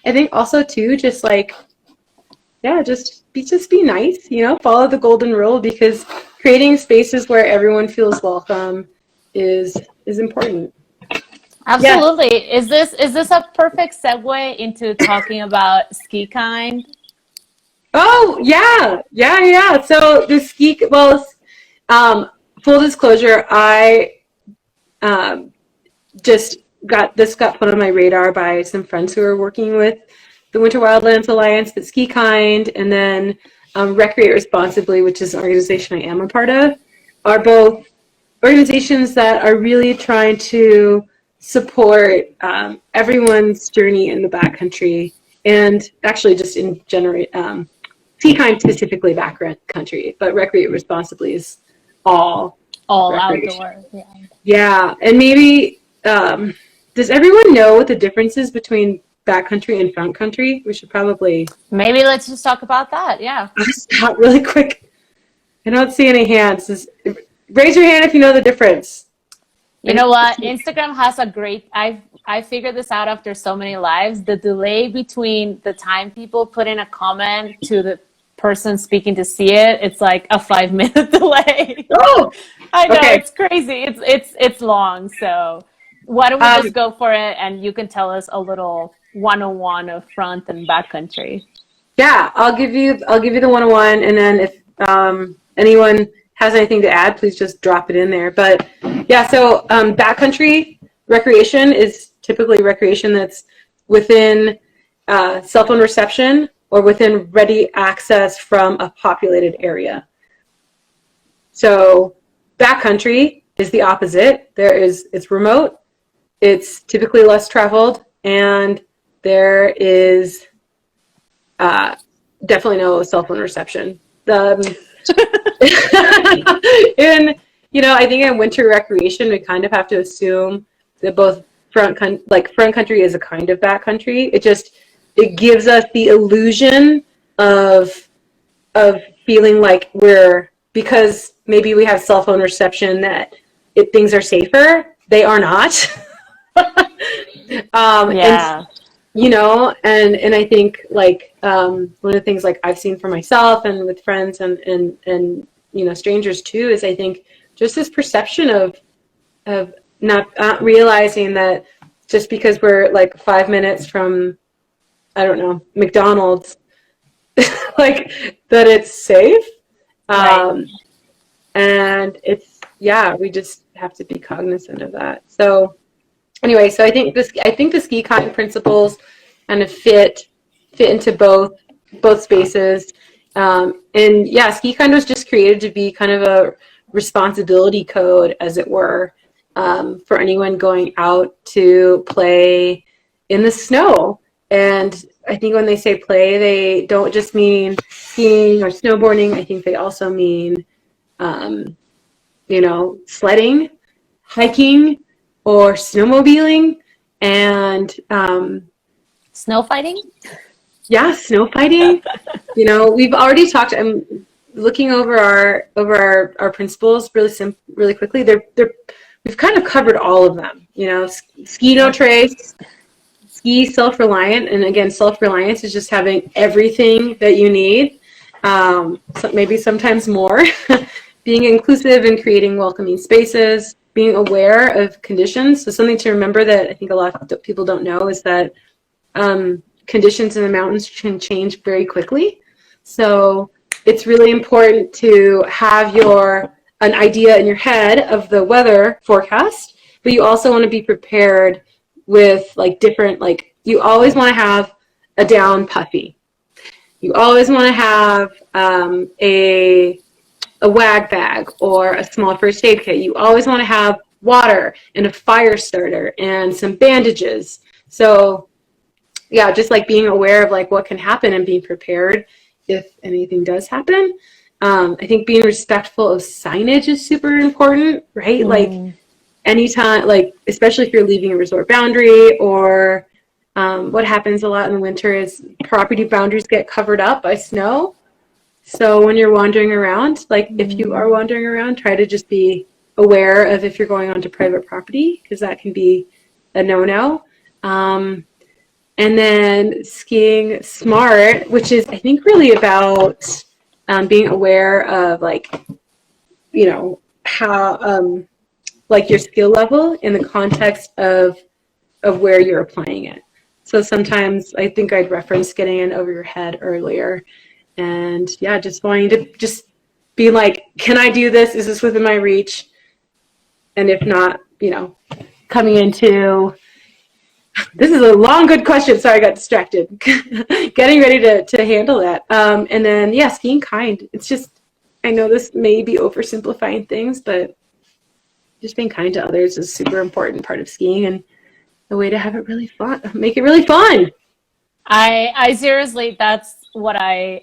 I think also too, just like, yeah, just be nice, follow the golden rule because creating spaces where everyone feels welcome is important. Yes. Absolutely. Is this a perfect segue into talking about ski kind? Oh, yeah. Yeah, yeah. So the ski, well, um, full disclosure, I um, just got put on my radar by some friends who are working with the Winter Wildlands Alliance, but Ski Kind, and then Recreate Responsibly, which is an organization I am a part of, are both organizations that are really trying to support everyone's journey in the backcountry, and actually just in general, Ski Kind specifically backcountry, but Recreate Responsibly is all All recreation. outdoor. Yeah. Yeah, and maybe does everyone know what the difference is between backcountry and front country? We should probably Maybe let's just talk about that. Yeah. stop really quick. I don't see any hands. Raise your hand if you know the difference. You know what? Instagram has a great I figured this out after so many lives. The delay between the time people put in a comment to the person speaking to see it, it's like a 5 minute delay. Oh, I know okay. it's crazy. It's long. So why don't we Um, just go for it and you can tell us a little 101 of front and back country. yeah, I'll give you the 101, and then if anyone has anything to add, please just drop it in there. But yeah, so backcountry recreation is typically recreation that's within cell phone reception or within ready access from a populated area. So backcountry is the opposite. It's remote, it's typically less traveled, and there is definitely no cell phone reception. In I think in winter recreation, we kind of have to assume that both front country is a kind of back country. It gives us the illusion of feeling like because maybe we have cell phone reception that things are safer. They are not. Yeah. And I think one of the things like I've seen for myself and with friends and strangers too is I think just this perception of not realizing that just because we're like 5 minutes from, I don't know, McDonald's, like that it's safe. Right. And we just have to be cognizant of that. So anyway, so I think the ski kind principles kind of fit into both spaces. And yeah, ski kind was just created to be kind of a responsibility code, as it were, for anyone going out to play in the snow. And I think when they say play, they don't just mean skiing or snowboarding. I think they also mean, sledding, hiking, or snowmobiling, and Snow fighting? yeah, snow fighting. We've already talked. I'm looking over our principles really quickly. We've kind of covered all of them. Ski no trace, ski self-reliant, and again, self-reliance is just having everything that you need. So maybe sometimes more. Being inclusive and creating welcoming spaces. Being aware of conditions. So something to remember that I think a lot of people don't know is that conditions in the mountains can change very quickly. So it's really important to have an idea in your head of the weather forecast, but you also want to be prepared with you always want to have a down puffy. You always want to have a wag bag or a small first aid kit. You always want to have water and a fire starter and some bandages. So yeah, just like being aware of like what can happen and being prepared if anything does happen. I think being respectful of signage is super important, right? Like anytime, like especially if you're leaving a resort boundary or what happens a lot in the winter is property boundaries get covered up by snow. So when you're wandering around, like if you are wandering around, try to just be aware of if you're going onto private property, because that can be a no-no. And then skiing smart, which is I think really about being aware of how like your skill level in the context of of where you're applying it. So sometimes I think I'd reference getting in over your head earlier, and yeah, just wanting to just be like, can I do this? Is this within my reach? And if not, coming into, this is a long, good question. Sorry, I got distracted. Getting ready to handle that. And then, yes, being kind. It's just, I know this may be oversimplifying things, but just being kind to others is a super important part of skiing and a way to have it really fun, make it really fun. I seriously, that's what I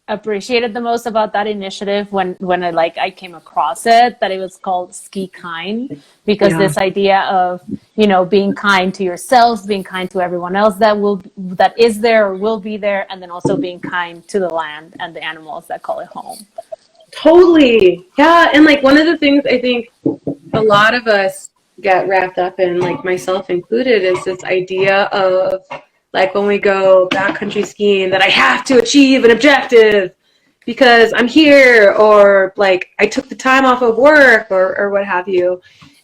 appreciated the most about that initiative when I came across it, that it was called Ski Kind, because this idea of being kind to yourself, being kind to everyone else that is there or will be there, and then also being kind to the land and the animals that call it home. Totally. Yeah. And like one of the things I think a lot of us get wrapped up in, like myself included, is this idea of like when we go backcountry skiing that I have to achieve an objective because I'm here, or like I took the time off of work or what have you.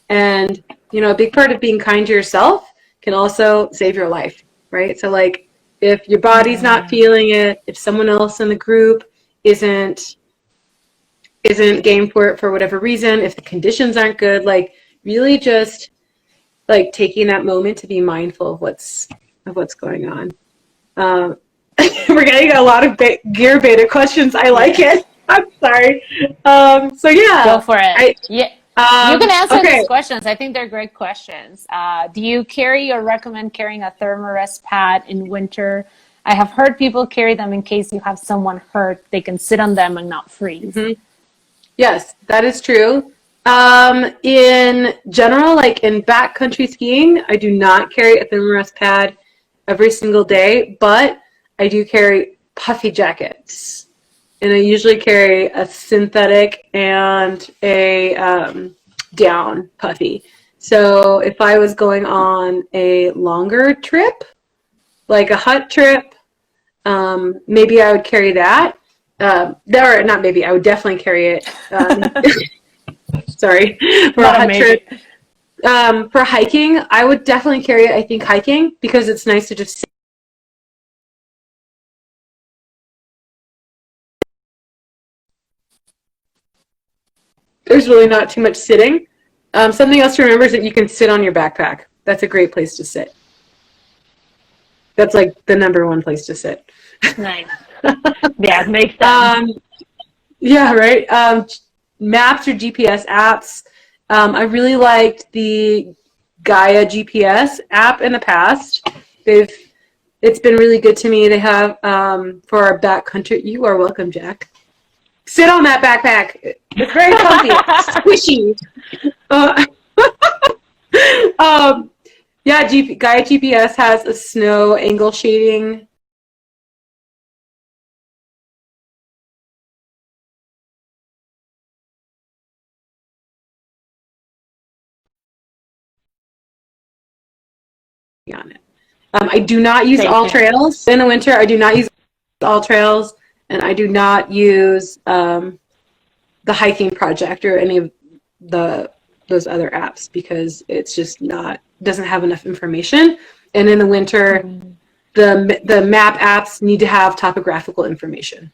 And, a big part of being kind to yourself can also save your life, right? So like if your body's not feeling it, if someone else in the group isn't game for it for whatever reason, if the conditions aren't good, like really just like taking that moment to be mindful of what's going on. We're getting a lot of gear beta questions. I like it. I'm sorry. So yeah, go for it. You can answer these questions. I think they're great questions. Do you carry or recommend carrying a thermarest pad in winter? I have heard people carry them in case you have someone hurt. They can sit on them and not freeze. Mm-hmm. Yes, that is true. In general, like in backcountry skiing, I do not carry a thermarest pad every single day, but I do carry puffy jackets. And I usually carry a synthetic and a down puffy. So if I was going on a longer trip, like a hut trip, maybe I would carry that. Or not maybe, I would definitely carry it. Sorry, for a hut trip. For hiking, I would definitely carry it, I think, hiking, because it's nice to just sit. There's really not too much sitting. Something else to remember is that you can sit on your backpack. That's a great place to sit. That's like the number one place to sit. Nice. Yeah, it makes sense. Yeah, right. Maps or GPS apps. I really liked the Gaia GPS app in the past. It's been really good to me. They have for our backcountry. You are welcome, Jack. Sit on that backpack. It's very comfy, squishy. Yeah, Gaia GPS has a snow angle shading. On it. I do not use all trails in the winter. I do not use all trails, and I do not use the hiking project or any of those other apps because it's just doesn't have enough information. And in the winter, the map apps need to have topographical information.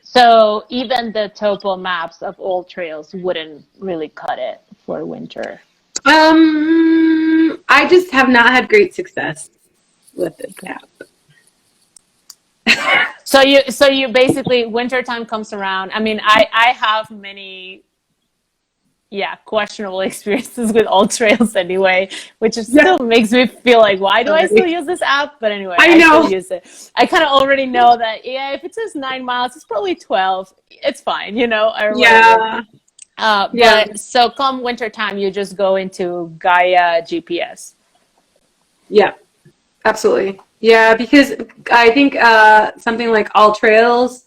So even the topo maps of old trails wouldn't really cut it for winter. I just have not had great success with this app. So you basically, wintertime comes around. I mean, I have many, questionable experiences with old trails anyway, which still makes me feel like, why do I still use this app? But anyway, I still use it. I kind of already know that, if it says 9 miles, it's probably 12. It's fine, But so come wintertime, you just go into Gaia GPS. Yeah, absolutely. Yeah, because I think something like All Trails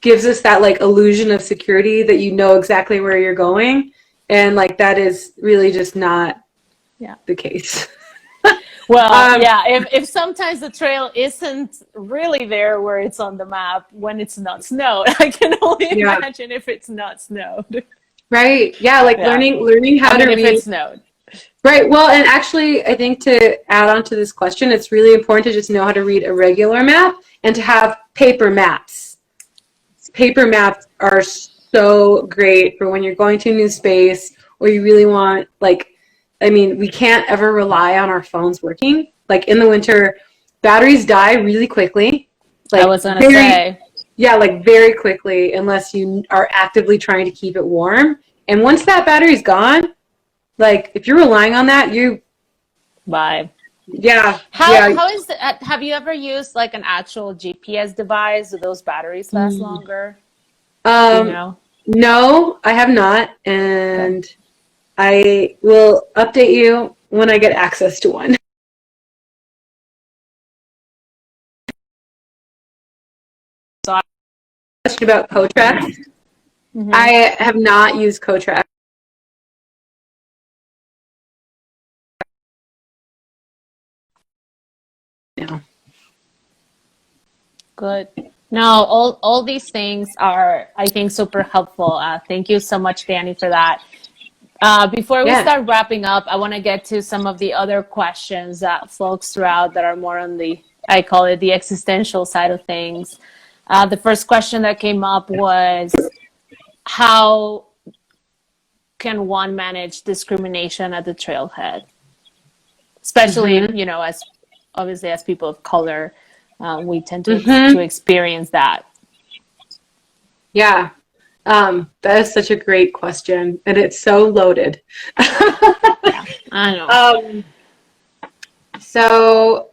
gives us that like illusion of security that you know exactly where you're going, and like that is really just not the case. Well, if sometimes the trail isn't really there where it's on the map when it's not snowed, I can only imagine if it's not snowed. Right. Yeah, like learning how to read. If it's snowed. Right. Well, and actually, I think to add on to this question, it's really important to just know how to read a regular map and to have paper maps. Paper maps are so great for when you're going to a new space or you really want, like, I mean, we can't ever rely on our phones working. Like in the winter, batteries die really quickly. I Like was gonna very, say. yeah, like very quickly unless you are actively trying to keep it warm. And once that battery's gone, like if you're relying on that, Bye. yeah, yeah. How is it? Have you ever used like an actual GPS device? Do those batteries last longer? Do you Um, know? no, I have not, Okay. and I will update you when I get access to one. So I, Question about co-tracks. Mhm. I have not used co-tracks. No. Good. No, all these things are, I think, super helpful. Thank you so much, Dani, for that. Before we Yeah. start wrapping up, I want to get to some of the other questions that folks threw out that are more on the, I call it the existential side of things. The first question that came up was, how can one manage discrimination at the trailhead? Especially, Mm-hmm. as obviously as people of color, we tend to Mm-hmm. experience that. Yeah. That is such a great question, and it's so loaded. Yeah, I know. um, so,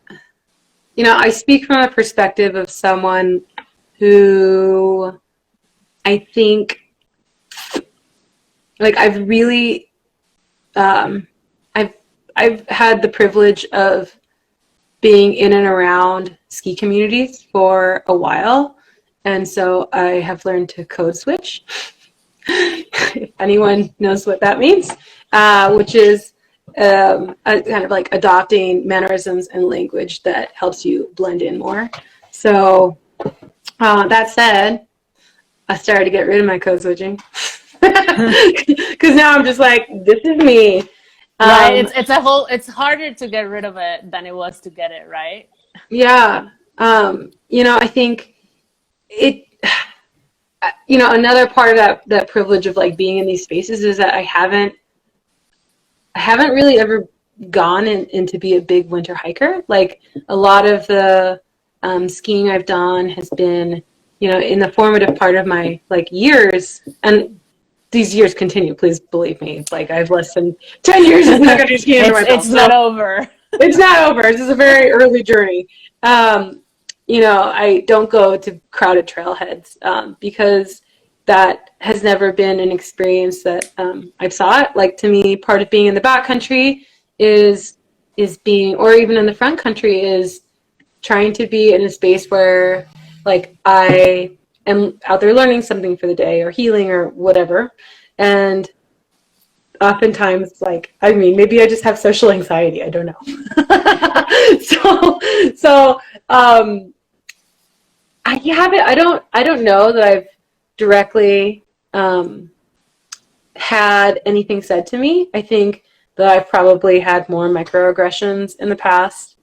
I speak from a perspective of someone who I think, like, I've really, um, I've, I've had the privilege of being in and around ski communities for a while. And so I have learned to code switch, if anyone knows what that means, which is a kind of like adopting mannerisms and language that helps you blend in more. So that said, I started to get rid of my code switching because now I'm just like, this is me. Right? Um, It's harder to get rid of it than it was to get it, right? yeah. I think it, another part of that privilege of like being in these spaces is that I haven't really ever gone in to be a big winter hiker. Like a lot of the skiing I've done has been, in the formative part of my like years, and these years continue. Please believe me. Like I have less than 10 years of negative skiing under my belt, It's so not over. it's not over. This is a very early journey. I don't go to crowded trailheads because that has never been an experience that I've sought. Like to me, part of being in the backcountry is being, or even in the front country, is trying to be in a space where, like, I am out there learning something for the day or healing or whatever, and oftentimes, like, I mean, maybe I just have social anxiety. I don't know. so I haven't. I don't know that I've directly had anything said to me. I think that I've probably had more microaggressions in the past,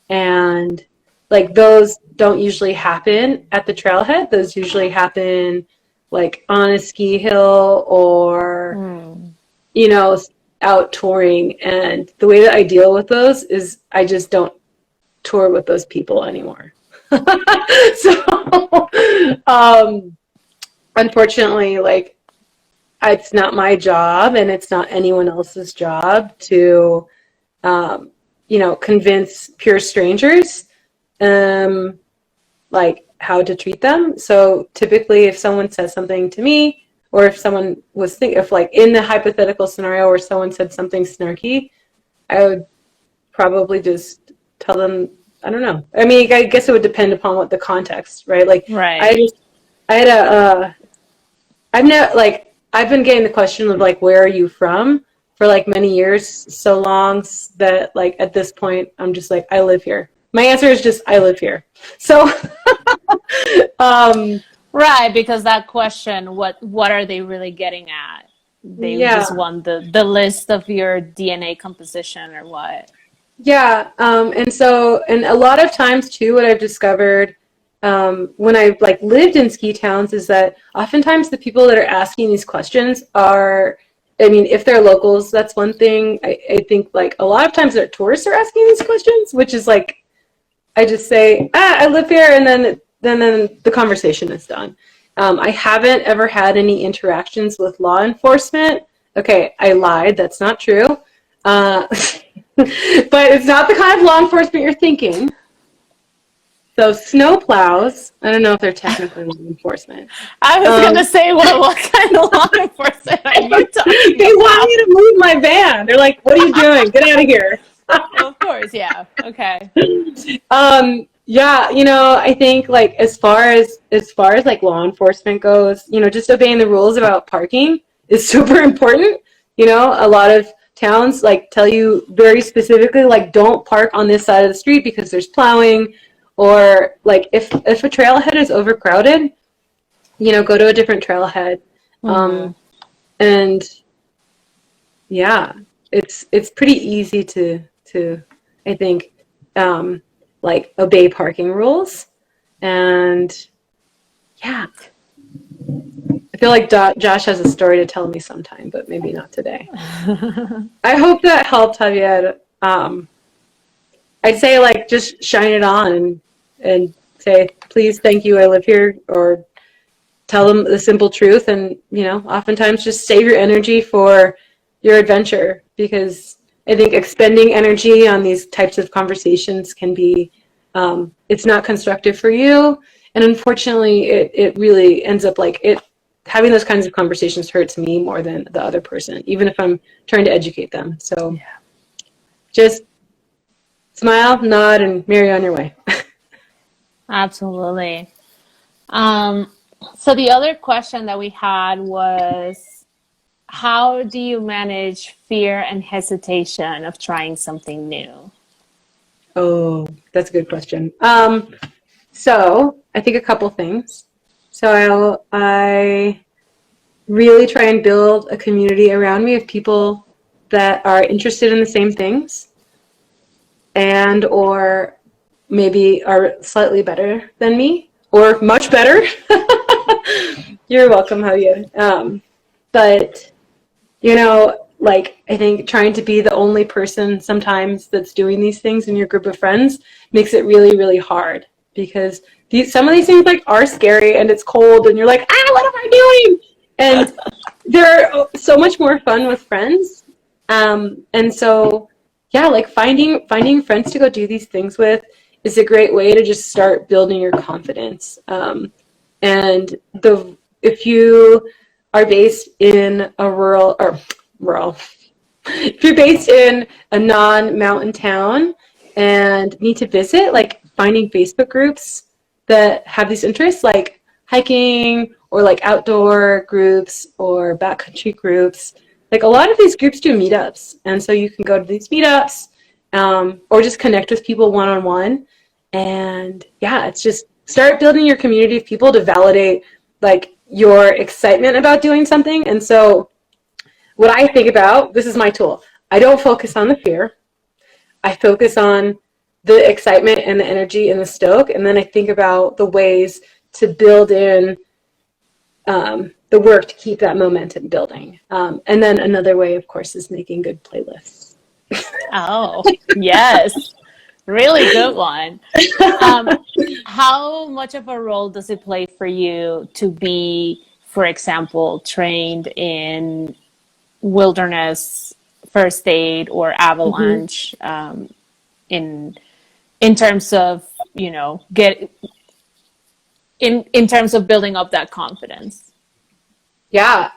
and like those don't usually happen at the trailhead. Those usually happen like on a ski hill or Hmm. you know out touring. And the way that I deal with those is I just don't tour with those people anymore. So, unfortunately, like it's not my job and it's not anyone else's job to, convince pure strangers, um, like how to treat them. So typically, if someone says something to me, or if someone was if like in the hypothetical scenario where someone said something snarky, I would probably just tell them, I don't know. I mean, I guess it would depend upon what the context, right? Like, Right. I just, I had I've never, like, I've been getting the question of, like, where are you from for, like, many years, so long that, like, at this point, I'm just like, I live here. My answer is just, I live here. So, um, Right, because that question, what are they really getting at? they just want the list of your DNA composition or what? Yeah, and a lot of times too, what I've discovered when I've like lived in ski towns is that oftentimes the people that are asking these questions are, I mean, if they're locals, that's one thing. I think like a lot of times they're tourists are asking these questions, which is like, I just say, I live here, and then the conversation is done. I haven't ever had any interactions with law enforcement. Okay, I lied. That's not true. But it's not the kind of law enforcement you're thinking. So snow plows, I don't know if they're technically law enforcement. I was going to say, what kind of law enforcement are you talking They about? want me to move my van. They're like, what are you doing? Get out of here. Of course, yeah. Okay. Yeah, I think like as far as like law enforcement goes, just obeying the rules about parking is super important. A lot of towns like tell you very specifically like don't park on this side of the street because there's plowing, or like if a trailhead is overcrowded, go to a different trailhead. And yeah, it's pretty easy to I think like obey parking rules. And yeah, I feel like Josh has a story to tell me sometime, but maybe not today. I hope that helped, Javier. I'd say like just shine it on and say, please, thank you, I live here, or tell them the simple truth. And, oftentimes just save your energy for your adventure, because I think expending energy on these types of conversations can be, it's not constructive for you. And unfortunately, it really ends up like having those kinds of conversations hurts me more than the other person, even if I'm trying to educate them. So just smile, nod, and marry on your way. Absolutely. So the other question that we had was, how do you manage fear and hesitation of trying something new? Oh, that's a good question. So I think a couple things. So I really try and build a community around me of people that are interested in the same things, and or maybe are slightly better than me, or much better. You're welcome, Javier. But, like, I think trying to be the only person sometimes that's doing these things in your group of friends makes it really, really hard, because some of these things like are scary, and it's cold, and you're like, what am I doing? And they're so much more fun with friends. And so, yeah, like finding friends to go do these things with is a great way to just start building your confidence. And if you are based in a rural, if you're based in a non-mountain town and need to visit, like finding Facebook groups that have these interests, like hiking or like outdoor groups or backcountry groups. Like a lot of these groups do meetups, and so you can go to these meetups or just connect with people one-on-one. And yeah, it's just start building your community of people to validate like your excitement about doing something. And so what I think about, this is my tool. I don't focus on the fear. I focus on the excitement and the energy and the stoke. And then I think about the ways to build in the work to keep that momentum building. And then another way, of course, is making good playlists. Oh, yes. Really good one. How much of a role does it play for you to be, for example, trained in wilderness first aid or avalanche in terms of, in terms of building up that confidence? Yeah,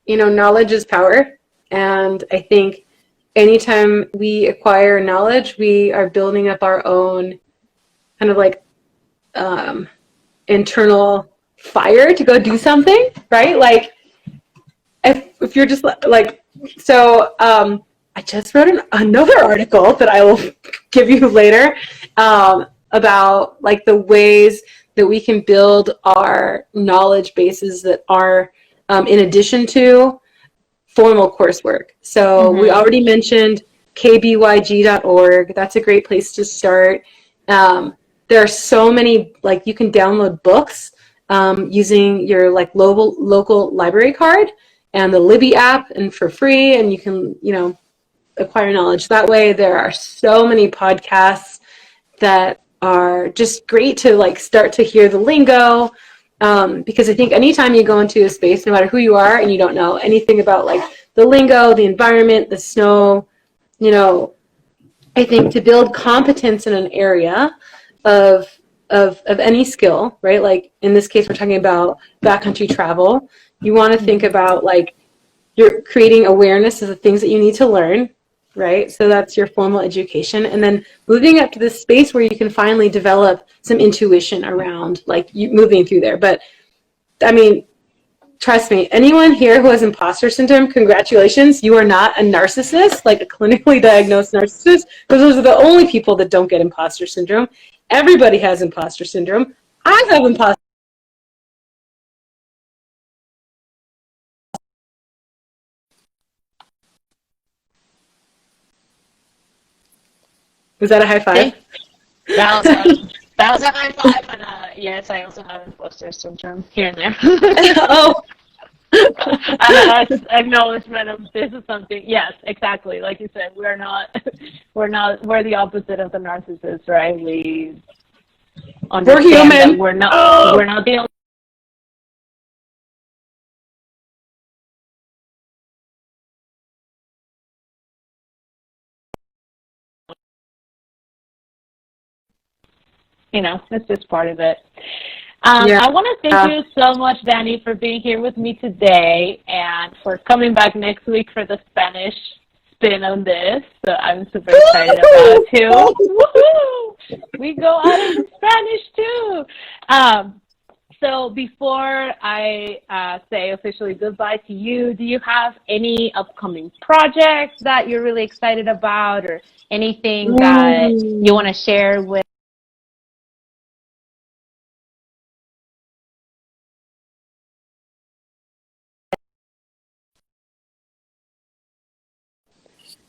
knowledge is power. And I think anytime we acquire knowledge, we are building up our own kind of like internal fire to go do something, right? Like if you're just like, so I just wrote another article that I will give you later about like the ways that we can build our knowledge bases that are in addition to formal coursework. So we already mentioned kbyg.org. That's a great place to start. There are so many, like, you can download books using your like local library card and the Libby app, and for free, and you can, you know, acquire knowledge that way. There are so many podcasts that are just great to like start to hear the lingo, because I think anytime you go into a space, no matter who you are, and you don't know anything about like the lingo, the environment, the snow, you know, I think to build competence in an area of any skill, right? Like in this case, we're talking about backcountry travel. You want to think about like you're creating awareness of the things that you need to learn, right? So that's your formal education, and then moving up to this space where you can finally develop some intuition around like you moving through there. But I mean, trust me, anyone here who has imposter syndrome, congratulations, you are not a narcissist, like a clinically diagnosed narcissist, because those are the only people that don't get imposter syndrome. Everybody has imposter syndrome. I have imposter. Was that a high five? That was a high five, and yes, I also have imposter syndrome here and there. Oh. Acknowledgement of this is something. Yes, exactly. Like you said, we're the opposite of the narcissist, right? We understand human. that we're not the only. You know, it's just part of it. I want to thank you so much, Dani, for being here with me today and for coming back next week for the Spanish spin on this. So I'm super excited about it too. Woohoo! We go out in Spanish too. So before I say officially goodbye to you, do you have any upcoming projects that you're really excited about, or anything that you want to share with?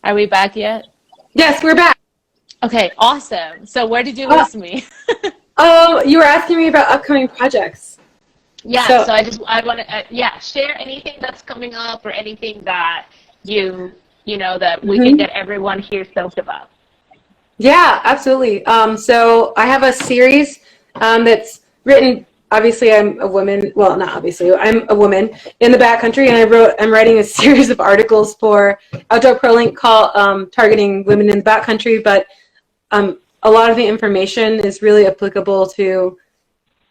Are we back yet? Yes, we're back. Okay, awesome. So where did you lose me? You were asking me about upcoming projects. Yeah, so I want to share anything that's coming up, or anything that you know that we can get everyone here stoked about. Yeah, absolutely. So I have a series that's written. Obviously, I'm a woman. Well, not obviously. I'm a woman in the backcountry, and I'm writing a series of articles for Outdoor ProLink called targeting women in the backcountry. But a lot of the information is really applicable to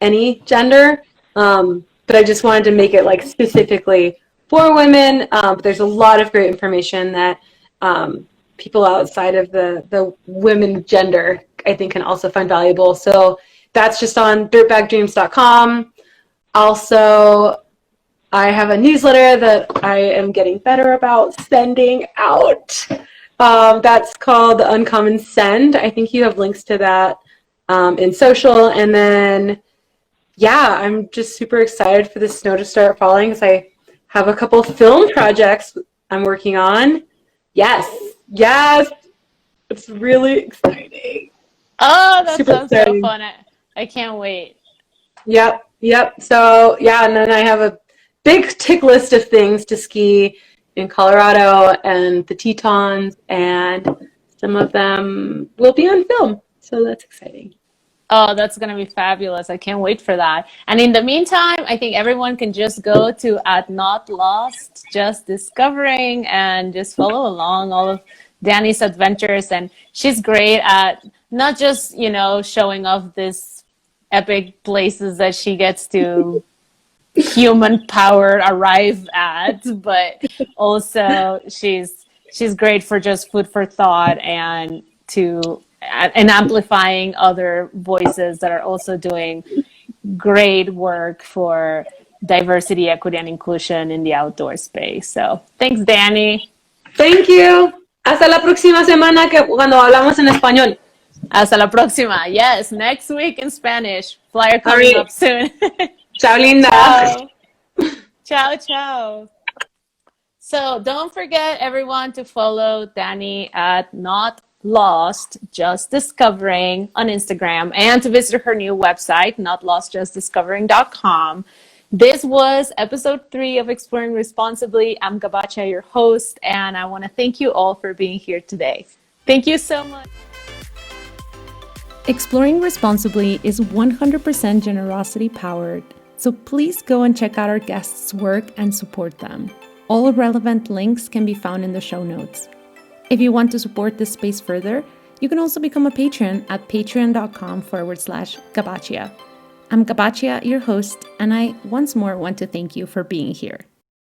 any gender. But I just wanted to make it like specifically for women. But there's a lot of great information that people outside of the women gender, I think, can also find valuable. So that's just on dirtbagdreams.com. Also, I have a newsletter that I am getting better about sending out. That's called The Uncommon Send. I think you have links to that in social. And then, yeah, I'm just super excited for the snow to start falling, because I have a couple film projects I'm working on. Yes, it's really exciting. Oh, that sounds so fun. I can't wait. Yep. So, yeah, and then I have a big tick list of things to ski in Colorado and the Tetons, and some of them will be on film. So that's exciting. Oh, that's going to be fabulous. I can't wait for that. And in the meantime, I think everyone can just go to @NotLost, just discovering, and just follow along all of Dani's adventures. And she's great at not just, showing off this epic places that she gets to human power arrive at, but also she's great for just food for thought, and amplifying other voices that are also doing great work for diversity, equity, and inclusion in the outdoor space. So thanks, Dani. Thank you. Hasta la próxima semana, cuando hablamos en español. Hasta la próxima. Yes, next week in Spanish. Flyer coming up soon. Ciao, linda. Ciao. Ciao. So don't forget, everyone, to follow Dani at Not Lost, Just Discovering on Instagram, and to visit her new website, notlostjustdiscovering.com. This was episode 3 of Exploring Responsibly. I'm Gabacha, your host, and I want to thank you all for being here today. Thank you so much. Exploring Responsibly is 100% generosity powered, so please go and check out our guests' work and support them. All relevant links can be found in the show notes. If you want to support this space further, you can also become a patron at patreon.com/Gabachia. I'm Gabachia, your host, and I once more want to thank you for being here.